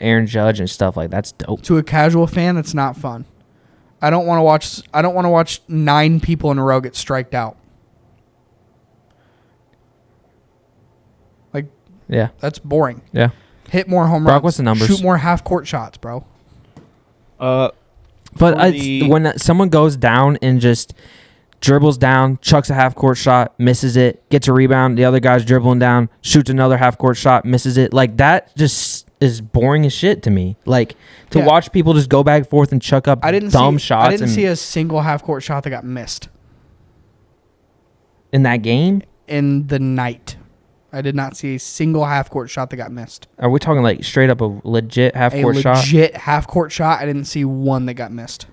Aaron Judge and stuff, like that's dope. To a casual fan, it's not fun. I don't want to watch 9 people in a row get striked out. Like, Yeah. that's boring. Yeah. Hit more home Brock, runs. what's the numbers? Shoot more half court shots, bro. But For the- when someone goes down and just dribbles down, chucks a half court shot, misses it, gets a rebound, the other guy's dribbling down, shoots another half court shot, misses it. Like that just is boring as shit to me. Like to Yeah. watch people just go back and forth and chuck up dumb shots I didn't see a single half court shot that got missed in that game. in the night. I did not see a single half court shot that got missed. Are we talking like straight up a legit half A court shot? legit half court shot. I didn't see one that got missed.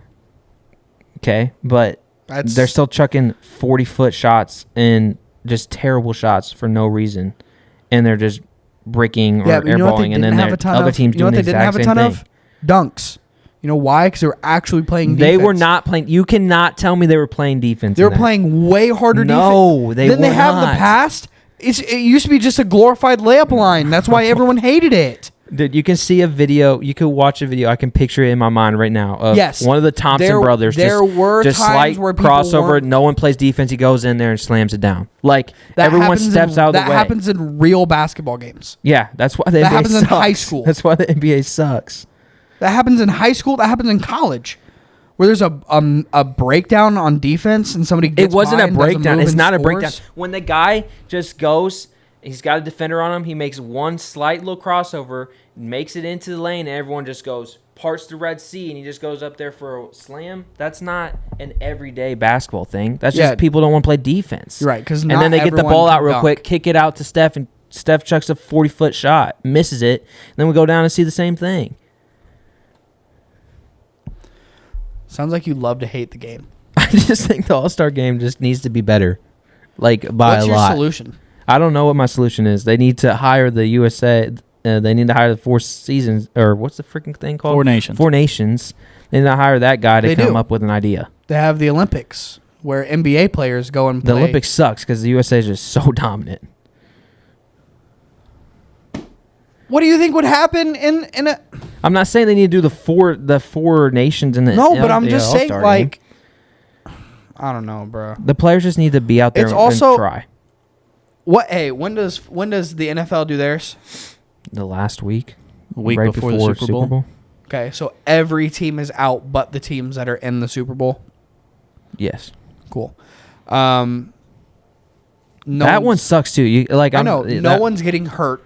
Okay, but they're still chucking 40-foot shots and just terrible shots for no reason, and they're just breaking or but you know what they airballing, and then didn't have their a ton other of? team's You know what doing they the didn't have exact a ton same thing. of? Dunks. You know why? Because they were actually playing They defense. were not playing. You cannot tell me they were playing defense. They in were that. playing way harder No, defense they than they were have in the not. past. It used to be just a glorified layup line. That's why everyone hated it. Dude, you can see a video. You could watch a video. I can picture it in my mind right now. Of Yes. one of the Thompson brothers. There were just times slight where people crossover. weren't- No one plays defense. He goes in there and slams it down. Like That everyone happens steps in, out of the that way. happens in real basketball games. Yeah, that's why the That NBA happens in sucks. high school. That's why the NBA sucks. That happens in high school. That happens in college, where there's a breakdown on defense and somebody gets It wasn't by a and doesn't breakdown. move It's and not a scores. breakdown. When the guy just goes, he's got a defender on him. He makes one slight little crossover, makes it into the lane, and everyone just goes, parts the Red Sea, and he just goes up there for a slam. That's not an everyday basketball thing. That's Yeah. just people don't want to play defense. You're right, 'cause and not then they get the everyone ball can out real dunk. quick, kick it out to Steph, and Steph chucks a 40-foot shot, misses it, and then we go down and see the same thing. Sounds like you love to hate the game. I just think the All-Star game just needs to be better, like by What's a your lot. solution? I don't know what my solution is. They need to hire the USA. They need to hire the Four Seasons, or what's the freaking thing called? Four Nations. Four Nations. They need to hire that guy to They come do. up with an idea. They have the Olympics, where NBA players go and play. The Olympics sucks because the USA is just so dominant. What do you think would happen in a? I'm not saying they need to do the four nations in the No, but I'm the just saying, All-Star like, game. I don't know, bro. The players just need to be out there It's and also- try. What? Hey, when does the NFL do theirs? The last week, A week right before the Super Bowl. Okay, so every team is out, but the teams that are in the Super Bowl. Yes, Cool. that one one's- sucks too. You like I know no that- one's getting hurt.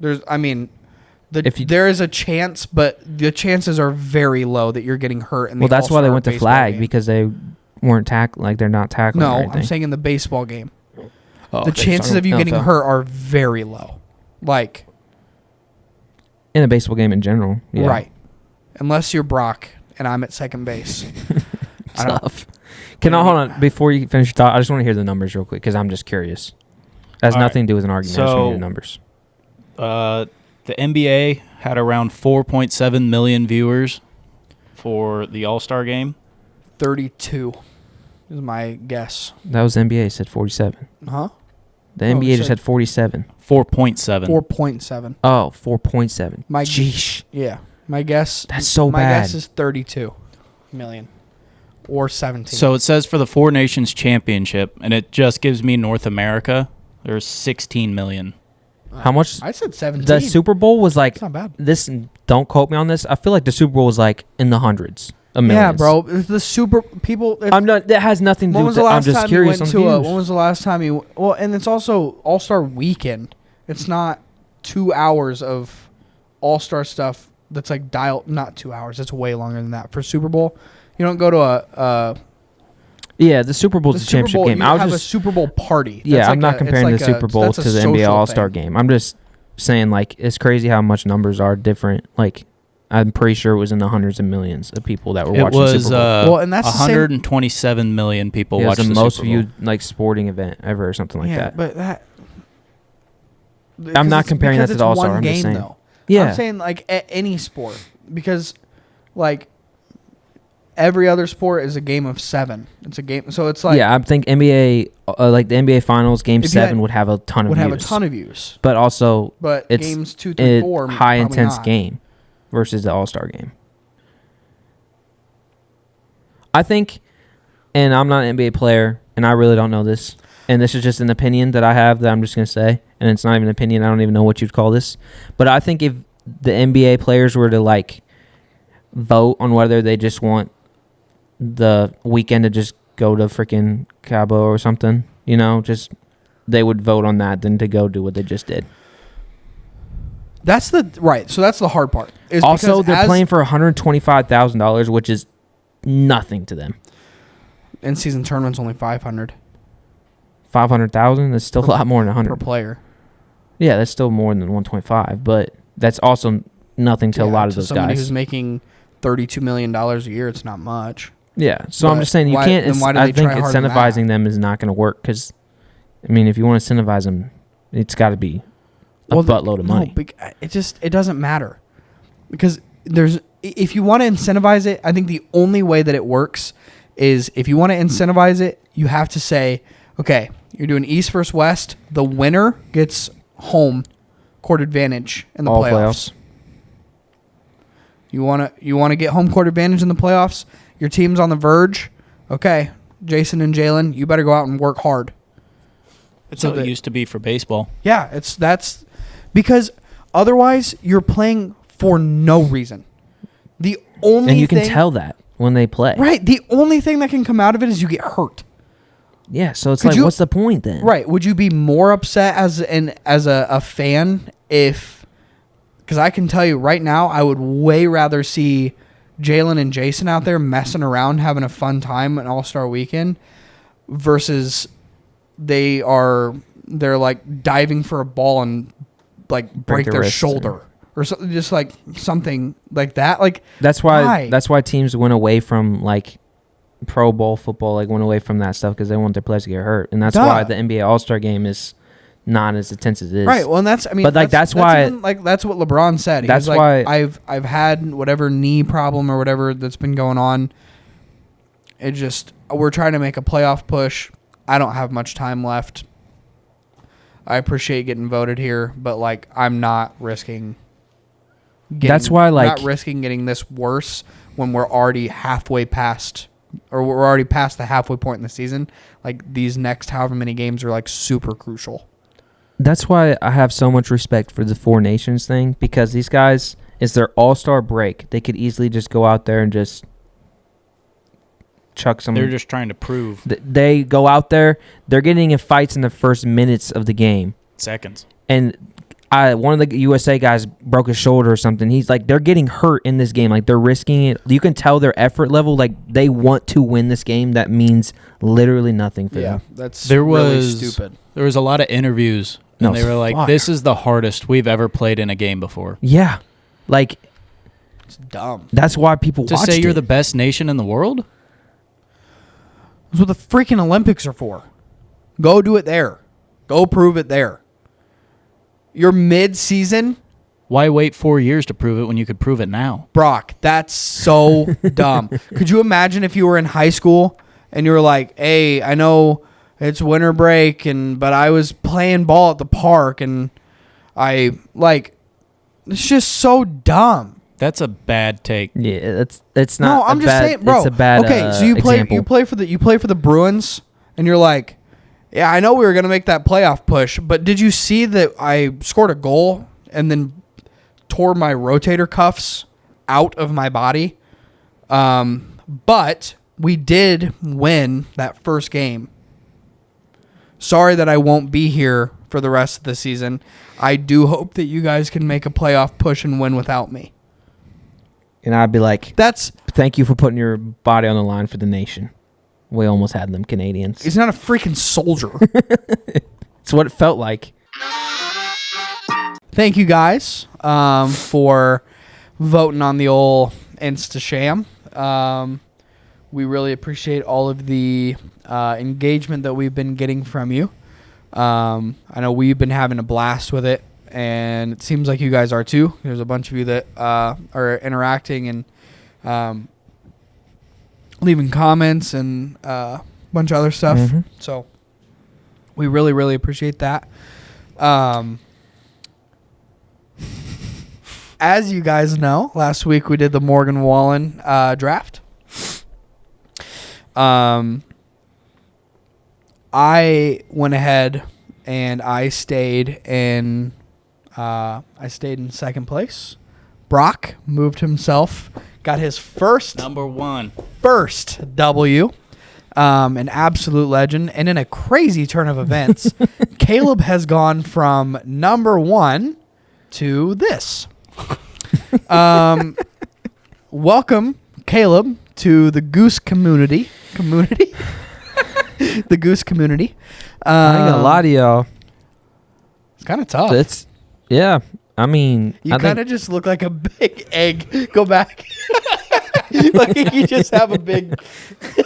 If you- there is a chance, but the chances are very low that you're getting hurt. In the Well, that's why they All-Star went to baseball flag game. because they weren't like they're not tackling. or No, anything. I'm saying in the baseball game, Oh, the okay, chances sorry. of you getting NFL. hurt are very low. Like, in a baseball game in general. Yeah. right, unless you're Brock and I'm at second base. I don't- Tough. Can I hold on before you finish your thought? I just want to hear the numbers real quick because I'm just curious. It has All right. nothing to do with an argument. I just want to hear So- the numbers. The NBA had around 4.7 million viewers for the All-Star game. 32 is my guess. That was the NBA said 47. Huh? The No, NBA it just said- had 47. 4.7. 4.7. Oh, 4.7. My Sheesh. Yeah, my guess. That's so my bad. guess is 32 million or 17. So it says for the Four Nations Championship, and it just gives me North America, there's 16 million. How much? I said 17. The Super Bowl was like It's not bad. this. Don't quote me on this. I feel like the Super Bowl was like in the hundreds of millions. Yeah, bro. It's the Super people. It's, I'm not. That has nothing to do when with was the that. I'm last just time you curious went on to views. when was the last time you? Well, and it's also All-Star Weekend. It's not 2 hours of All-Star stuff. That's like dialed. Not 2 hours. It's way longer than that for Super Bowl. You don't go to a Yeah, the Super Bow's the the Super championship Bowl. game. You I was have just a Super Bowl party. yeah. That's I'm like not a- comparing it's the like Super a- Bowl that's a to the NBA social All-Star thing. game. I'm just saying like it's crazy how much numbers are different. Like I'm pretty sure it was in the hundreds of millions of people that were It watching the was Super Bowl. Well, and that's the same- 127 million people It was watched the the most Super Bowl. viewed like sporting event ever or something like yeah, that. but that. I'm not comparing that to the All-Star, One I'm just game saying. though. Yeah. I'm saying like any sport because, like, every other sport is a game of 7. It's a game, so it's like yeah, I think NBA like the NBA Finals Game If you 7 had- would have a ton of would views. have a ton of views. But also But it's games 2, 3, 4, high probably intense not. game. versus the All-Star game. I think, and I'm not an NBA player, and I really don't know this, and this is just an opinion that I have that I'm just going to say, and it's not even an opinion. I don't even know what you'd call this. But I think if the NBA players were to, like, vote on whether they just want the weekend to just go to freaking Cabo or something, you know, just they would vote on that than to go do what they just did. That's so that's the hard part. Is Also, they're playing for $125,000, which is nothing to them. In-season tournament's only $500 $500,000. That's still a lot more than 100 per player. Yeah, that's still more than 125, but that's also nothing to a lot of those somebody guys. who's making $32 million a year, it's not much. Yeah, so I'm But just saying you why- can't. then why do I they think try harder than incentivizing that? them is not going to work because, I mean, if you want to incentivize them, it's got to be a buttload of money. No, it doesn't matter because if you want to incentivize it, I think the only way that it works is if you want to incentivize it, you have to say, okay, you're doing East versus West. The winner gets home court advantage in the All playoffs. You want to get home court advantage in the playoffs. Your team's on the verge. Okay, Jason and Jalen, you better go out and work hard. That's how it used to be for baseball. Yeah, that's because otherwise you're playing for no reason. The only And you can thing, tell that when they play. right? The only thing that can come out of it is you get hurt. Yeah, so it's Could like, you- what's the point then? Right? Would you be more upset as a fan if? Because I can tell you right now, I would way rather see Jalen and Jason out there messing around, having a fun time an All-Star weekend, versus they're like diving for a ball and like break their wrist shoulder or something, just like something like that. Like That's why teams went away from like Pro Bowl football, like went away from that stuff because they want their players to get hurt, and that's why the NBA All-Star game is not as intense as it is. Right. Well, and that's But, like, that's why- even, like that's what LeBron said. He That's was like, why- I've had whatever knee problem or whatever that's been going on. It just we're trying to make a playoff push. I don't have much time left. I appreciate getting voted here, but like I'm not risking. That's why, like- not risking getting this worse when we're already halfway past, or we're already past the halfway point in the season. Like these next however many games are like super crucial. That's why I have so much respect for the Four Nations thing, because these guys, it's their all-star break. They could easily just go out there and just chuck some. They're just trying to prove They go out there, they're getting in fights in the first minutes of the game. seconds. And one of the USA guys broke his shoulder or something. He's like, they're getting hurt in this game. Like, they're risking it. You can tell their effort level. Like, they want to win this game. That means literally nothing for them. That's There really was stupid. There was a lot of interviews, No, and they were like, fuck. "This is the hardest we've ever played in a game before." Yeah. Like, It's dumb. that's why people To watched say you're it. the best nation in the world? That's what the freaking Olympics are for. Go do it there. Go prove it there. Your mid-season, Why wait 4 years to prove it when you could prove it now? Brock, that's so dumb. Could you imagine if you were in high school and you were like, hey, I know it's winter break, but I was playing ball at the park and it's just so dumb. That's a bad take. Yeah, it's not. No, I'm a just bad, saying, bro. It's a bad. Okay, so you example. play for the Bruins, and you're like, yeah, I know we were gonna make that playoff push, but did you see that I scored a goal and then tore my rotator cuffs out of my body? But we did win that first game. Sorry that I won't be here for the rest of the season. I do hope that you guys can make a playoff push and win without me. And I'd be like, That's thank you for putting your body on the line for the nation. We almost had them Canadians. he's not a freaking soldier. It's what it felt like. Thank you guys for voting on the old Instasham. We really appreciate all of the engagement that we've been getting from you. I know we've been having a blast with it, and it seems like you guys are too. There's a bunch of you that are interacting and leaving comments and a bunch of other stuff. Mhm. So we really, really appreciate that. as you guys know, last week we did the Morgan Wallen draft. I went ahead and I stayed in second place. Brock moved himself, got his first Number one. W. An absolute legend. And in a crazy turn of events, Caleb has gone from number one to this. Welcome, Caleb, to the Goose community. The Goose community. I ain't gonna lie to y'all. It's kind of tough. It's yeah. I mean, You kind of just look like a big egg. Go back. Like you just have a big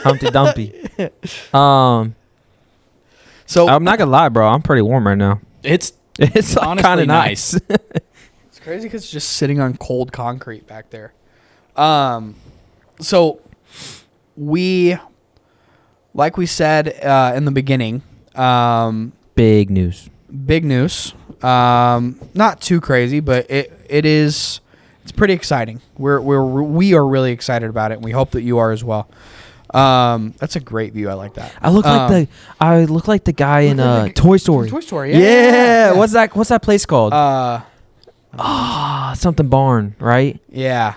Humpty Dumpty. So I'm not gonna lie, bro. I'm pretty warm right now. It's It's like honestly kind of nice. It's crazy because it's just sitting on cold concrete back there. So like we said in the beginning, Big news. big news. Not too crazy, but it's pretty exciting. We are really excited about it, and we hope that you are as well. That's a great view. I like that. I look like the guy in Toy Story. Toy Story. Yeah. Yeah. What's that place called? Something barn, right? Yeah.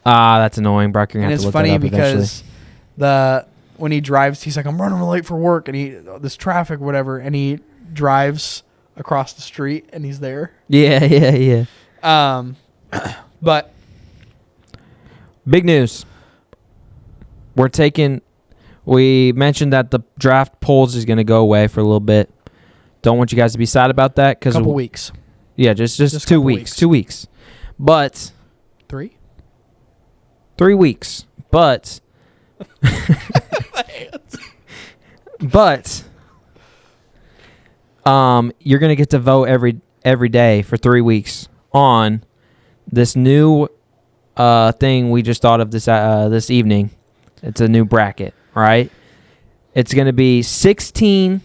That's annoying, Brock. You're gonna And have it's to look funny that up because when he drives, he's like, I'm running late for work, and this traffic, whatever, and he drives across the street, and he's there. Yeah. But Big news. We mentioned that the draft polls is going to go away for a little bit. Don't want you guys to be sad about that because couple weeks, Yeah, just 2 couple weeks. weeks. 2 weeks. But 3 weeks. But you're going to get to vote every day for 3 weeks on this new thing we just thought of this evening. It's a new bracket, right? It's going to be 16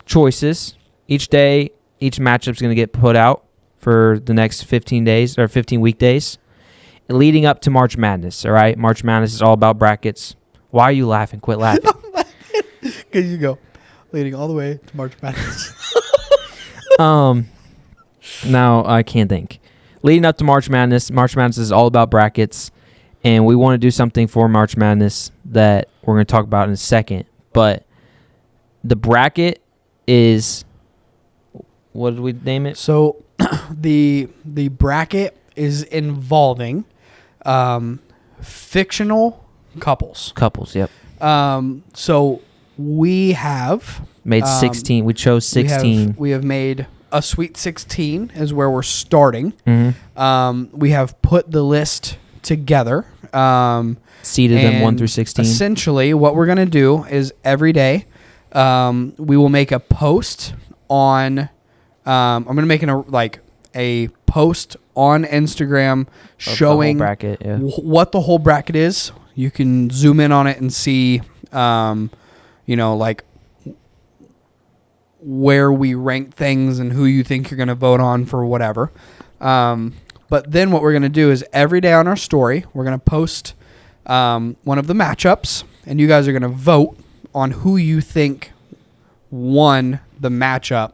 choices each day. Each matchup's going to get put out for the next 15 days or 15 weekdays leading up to March Madness, all right? March Madness is all about brackets. Why are you laughing? Quit laughing. Because you go leading all the way to March Madness. Now I can't think. Leading up to March Madness is all about brackets, and we want to do something for March Madness that we're going to talk about in a second. But the bracket is, what did we name it? So the bracket is involving fictional couples. Couples, yep. So we have Made 16. We chose 16. We have made a Sweet 16 is where we're starting. Mm-hmm. We have put the list together. Seeded them 1 and through 16. Essentially, what we're going to do is every day we will make a post on I'm going to make a post on Instagram showing bracket, yeah. what the whole bracket is. You can zoom in on it and see where we rank things and who you think you're going to vote on for whatever. But then what we're going to do is every day on our story, we're going to post one of the matchups, and you guys are going to vote on who you think won the matchup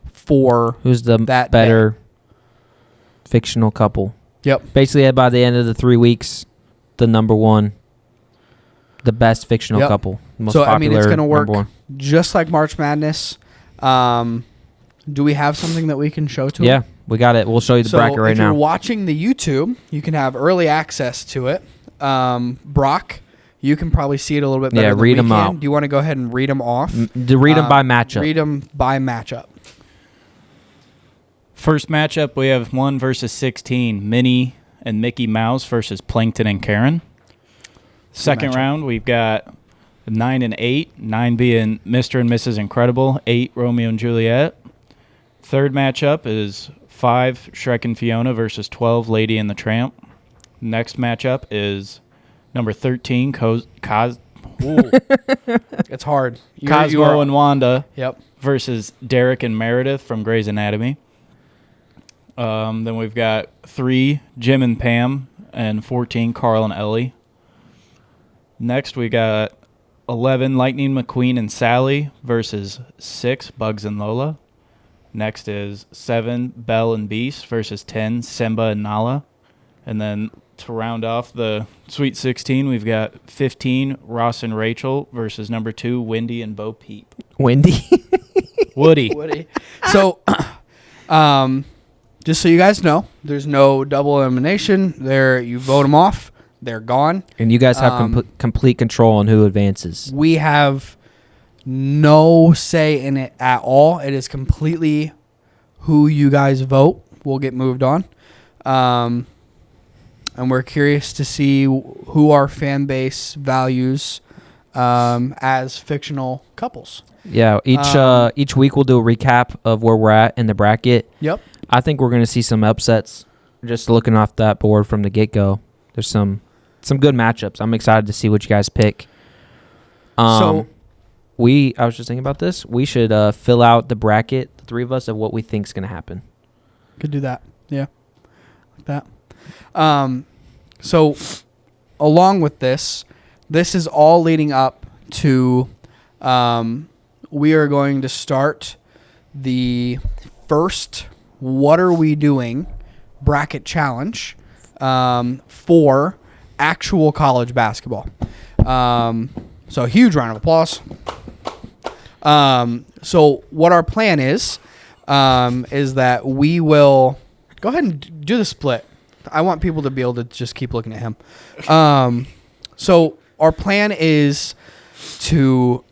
for who's the that better fictional couple. Yep. Basically, by the end of the 3 weeks, the number one, the best fictional couple. Most so, popular, it's going to work number one. just like March Madness. Do we have something that we can show to Yeah, them? we got it. We'll show you the bracket right if now. you're watching the YouTube, you can have early access to it. Brock, you can probably see it a little bit better than read we them can. out. Do you want to go ahead and read them off? To read them by matchup. Read them by matchup. First matchup, we have 1 versus 16, Minnie and Mickey Mouse versus Plankton and Karen. Second round, we've got 9 and 8, 9 being Mr. and Mrs. Incredible, 8 Romeo and Juliet. Third matchup is 5 Shrek and Fiona versus 12 Lady and the Tramp. Next matchup is number 13 It's hard. Cosmo and Wanda Yep. versus Derek and Meredith from Grey's Anatomy. Then we've got 3, Jim and Pam, and 14, Carl and Ellie. Next, we got 11, Lightning McQueen and Sally versus 6, Bugs and Lola. Next is 7, Belle and Beast versus 10, Simba and Nala. And then to round off the Sweet 16, we've got 15, Ross and Rachel versus number 2, Wendy and Bo Peep. Wendy. Woody. So, just so you guys know, there's no double elimination. There, you vote them off. They're gone. And you guys have complete control on who advances. We have no say in it at all. It is completely who you guys vote will get moved on. And we're curious to see who our fan base values as fictional couples. Yeah, each week we'll do a recap of where we're at in the bracket. Yep. I think we're going to see some upsets. Just looking off that board from the get-go, there's some good matchups. I'm excited to see what you guys pick. I was just thinking about this. We should fill out the bracket, the 3 of us, of what we think is going to happen. Could do that. Yeah. Like that. So along with this is all leading up to we are going to start the first What Are We Doing bracket challenge for actual college basketball. So huge round of applause. So what our plan is that we will go ahead and do the split. I want people to be able to just keep looking at him. So our plan is to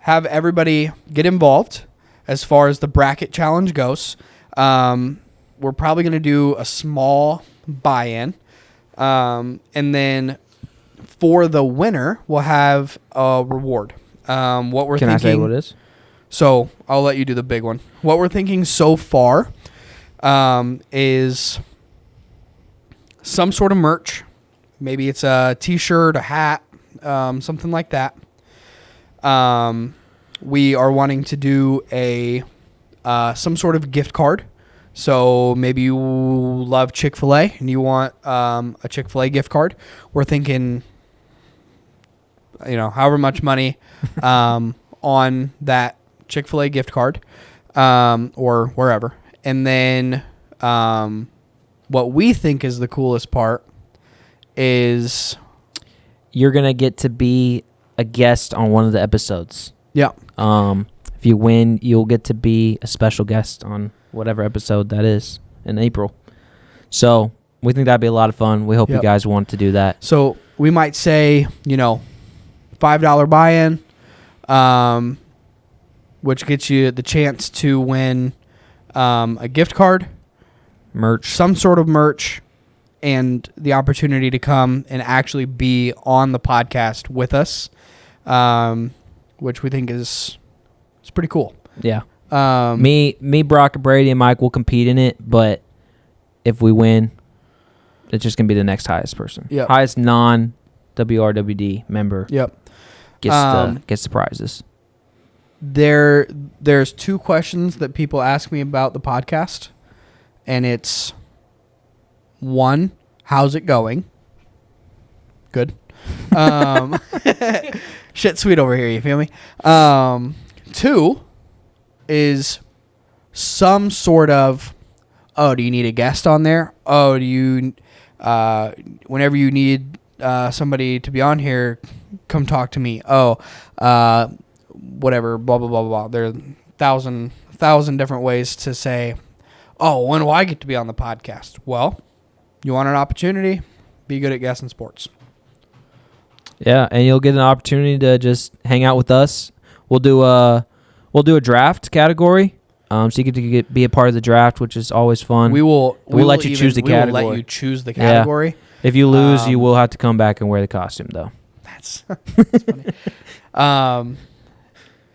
have everybody get involved as far as the bracket challenge goes. We're probably going to do a small buy-in. And then for the winner, we'll have a reward. What we're Can thinking, I say what it is? So I'll let you do the big one. What we're thinking so far is some sort of merch. Maybe it's a T-shirt, a hat, something like that. We are wanting to do a some sort of gift card. So maybe you love Chick-fil-A and you want a Chick-fil-A gift card. We're thinking, however much money on that Chick-fil-A gift card or wherever. And then what we think is the coolest part is you're going to get to be a guest on one of the episodes. Yeah. If you win, you'll get to be a special guest on whatever episode that is in April. So we think that'd be a lot of fun. We hope you guys want to do that. So we might say, $5 buy-in, which gets you the chance to win a gift card, Merch. some sort of merch, and the opportunity to come and actually be on the podcast with us, which we think is pretty cool. Yeah. Me, Brock, Brady, and Mike will compete in it, but if we win, it's just gonna be the next highest person. Yep. Highest non-WRWD member. Yep. Gets the prizes. There's 2 questions that people ask me about the podcast, and it's 1, how's it going? Good. Shit sweet over here, you feel me? 2 is some sort of, do you need a guest on there? Do you, whenever you need somebody to be on here, come talk to me. Whatever, blah, blah, blah, blah. There are 1,000 different ways to say, when do I get to be on the podcast? Well, you want an opportunity? Be good at guessing sports. Yeah, and you'll get an opportunity to just hang out with us. We'll do a draft category, so you get to be a part of the draft, which is always fun. We'll let you choose the category. We will let you choose the category. Yeah. If you lose, you will have to come back and wear the costume, though. That's funny.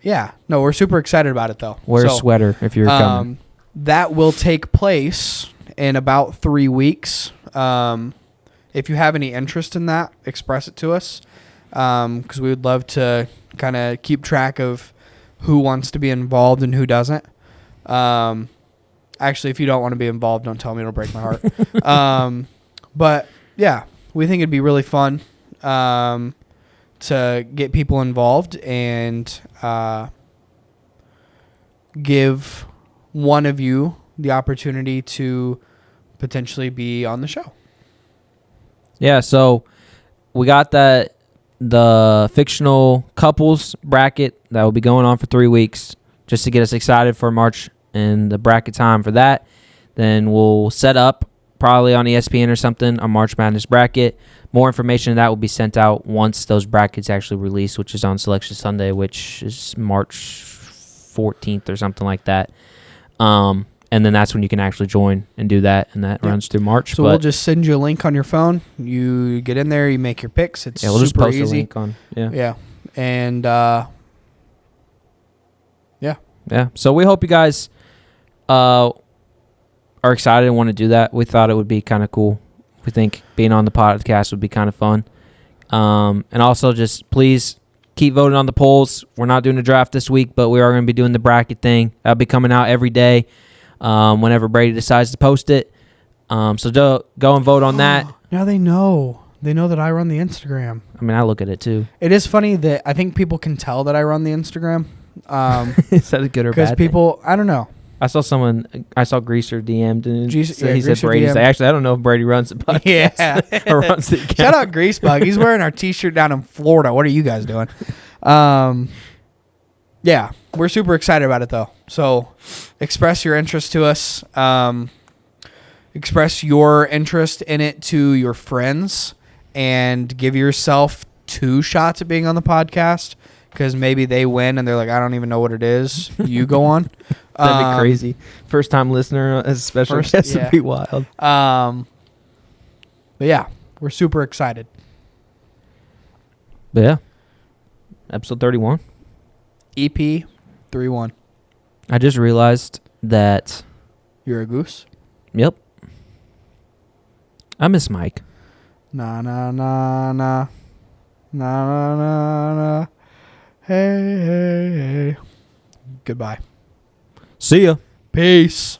Yeah, no, we're super excited about it, though. Wear a sweater if you're coming. That will take place in about 3 weeks. If you have any interest in that, express it to us, because we would love to kind of keep track of who wants to be involved and who doesn't. Actually, if you don't want to be involved, don't tell me. It'll break my heart. But yeah, we think it'd be really fun to get people involved and give one of you the opportunity to potentially be on the show. Yeah, so we got the fictional couples bracket that will be going on for 3 weeks just to get us excited for March and the bracket time for that. Then we'll set up probably on ESPN or something a March Madness bracket. More information on that will be sent out once those brackets actually release, which is on Selection Sunday, which is March 14th or something like that. And then that's when you can actually join and do that, and that runs through March. So we'll just send you a link on your phone. You get in there, you make your picks. It's we'll just post easy. a link on. Yeah. And yeah. So we hope you guys are excited and want to do that. We thought it would be kind of cool. We think being on the podcast would be kind of fun. And also just please keep voting on the polls. We're not doing a draft this week, but we are going to be doing the bracket thing. That'll be coming out every day whenever Brady decides to post it. So go and vote on that. Now they know. They know that I run the Instagram. I mean, I look at it too. It is funny that I think people can tell that I run the Instagram. Is that a good or bad Because thing? people, I don't know. I saw Greaser DM'd and he said Greaser Brady. DM'd. Actually, I don't know if Brady runs the podcast or runs the account. Shout out Greasebug. He's wearing our T-shirt down in Florida. What are you guys doing? Yeah, we're super excited about it though. So express your interest to us. Express your interest in it to your friends and give yourself 2 shots at being on the podcast. Because maybe they win and they're like, I don't even know what it is. You go on. That'd be crazy. First time listener as a special guest would be wild. But yeah, we're super excited. But yeah, episode 31. EP 3-1. I just realized that. You're a goose? Yep. I miss Mike. Na na na na. Na na na na. Hey, hey, hey. Goodbye. See ya. Peace.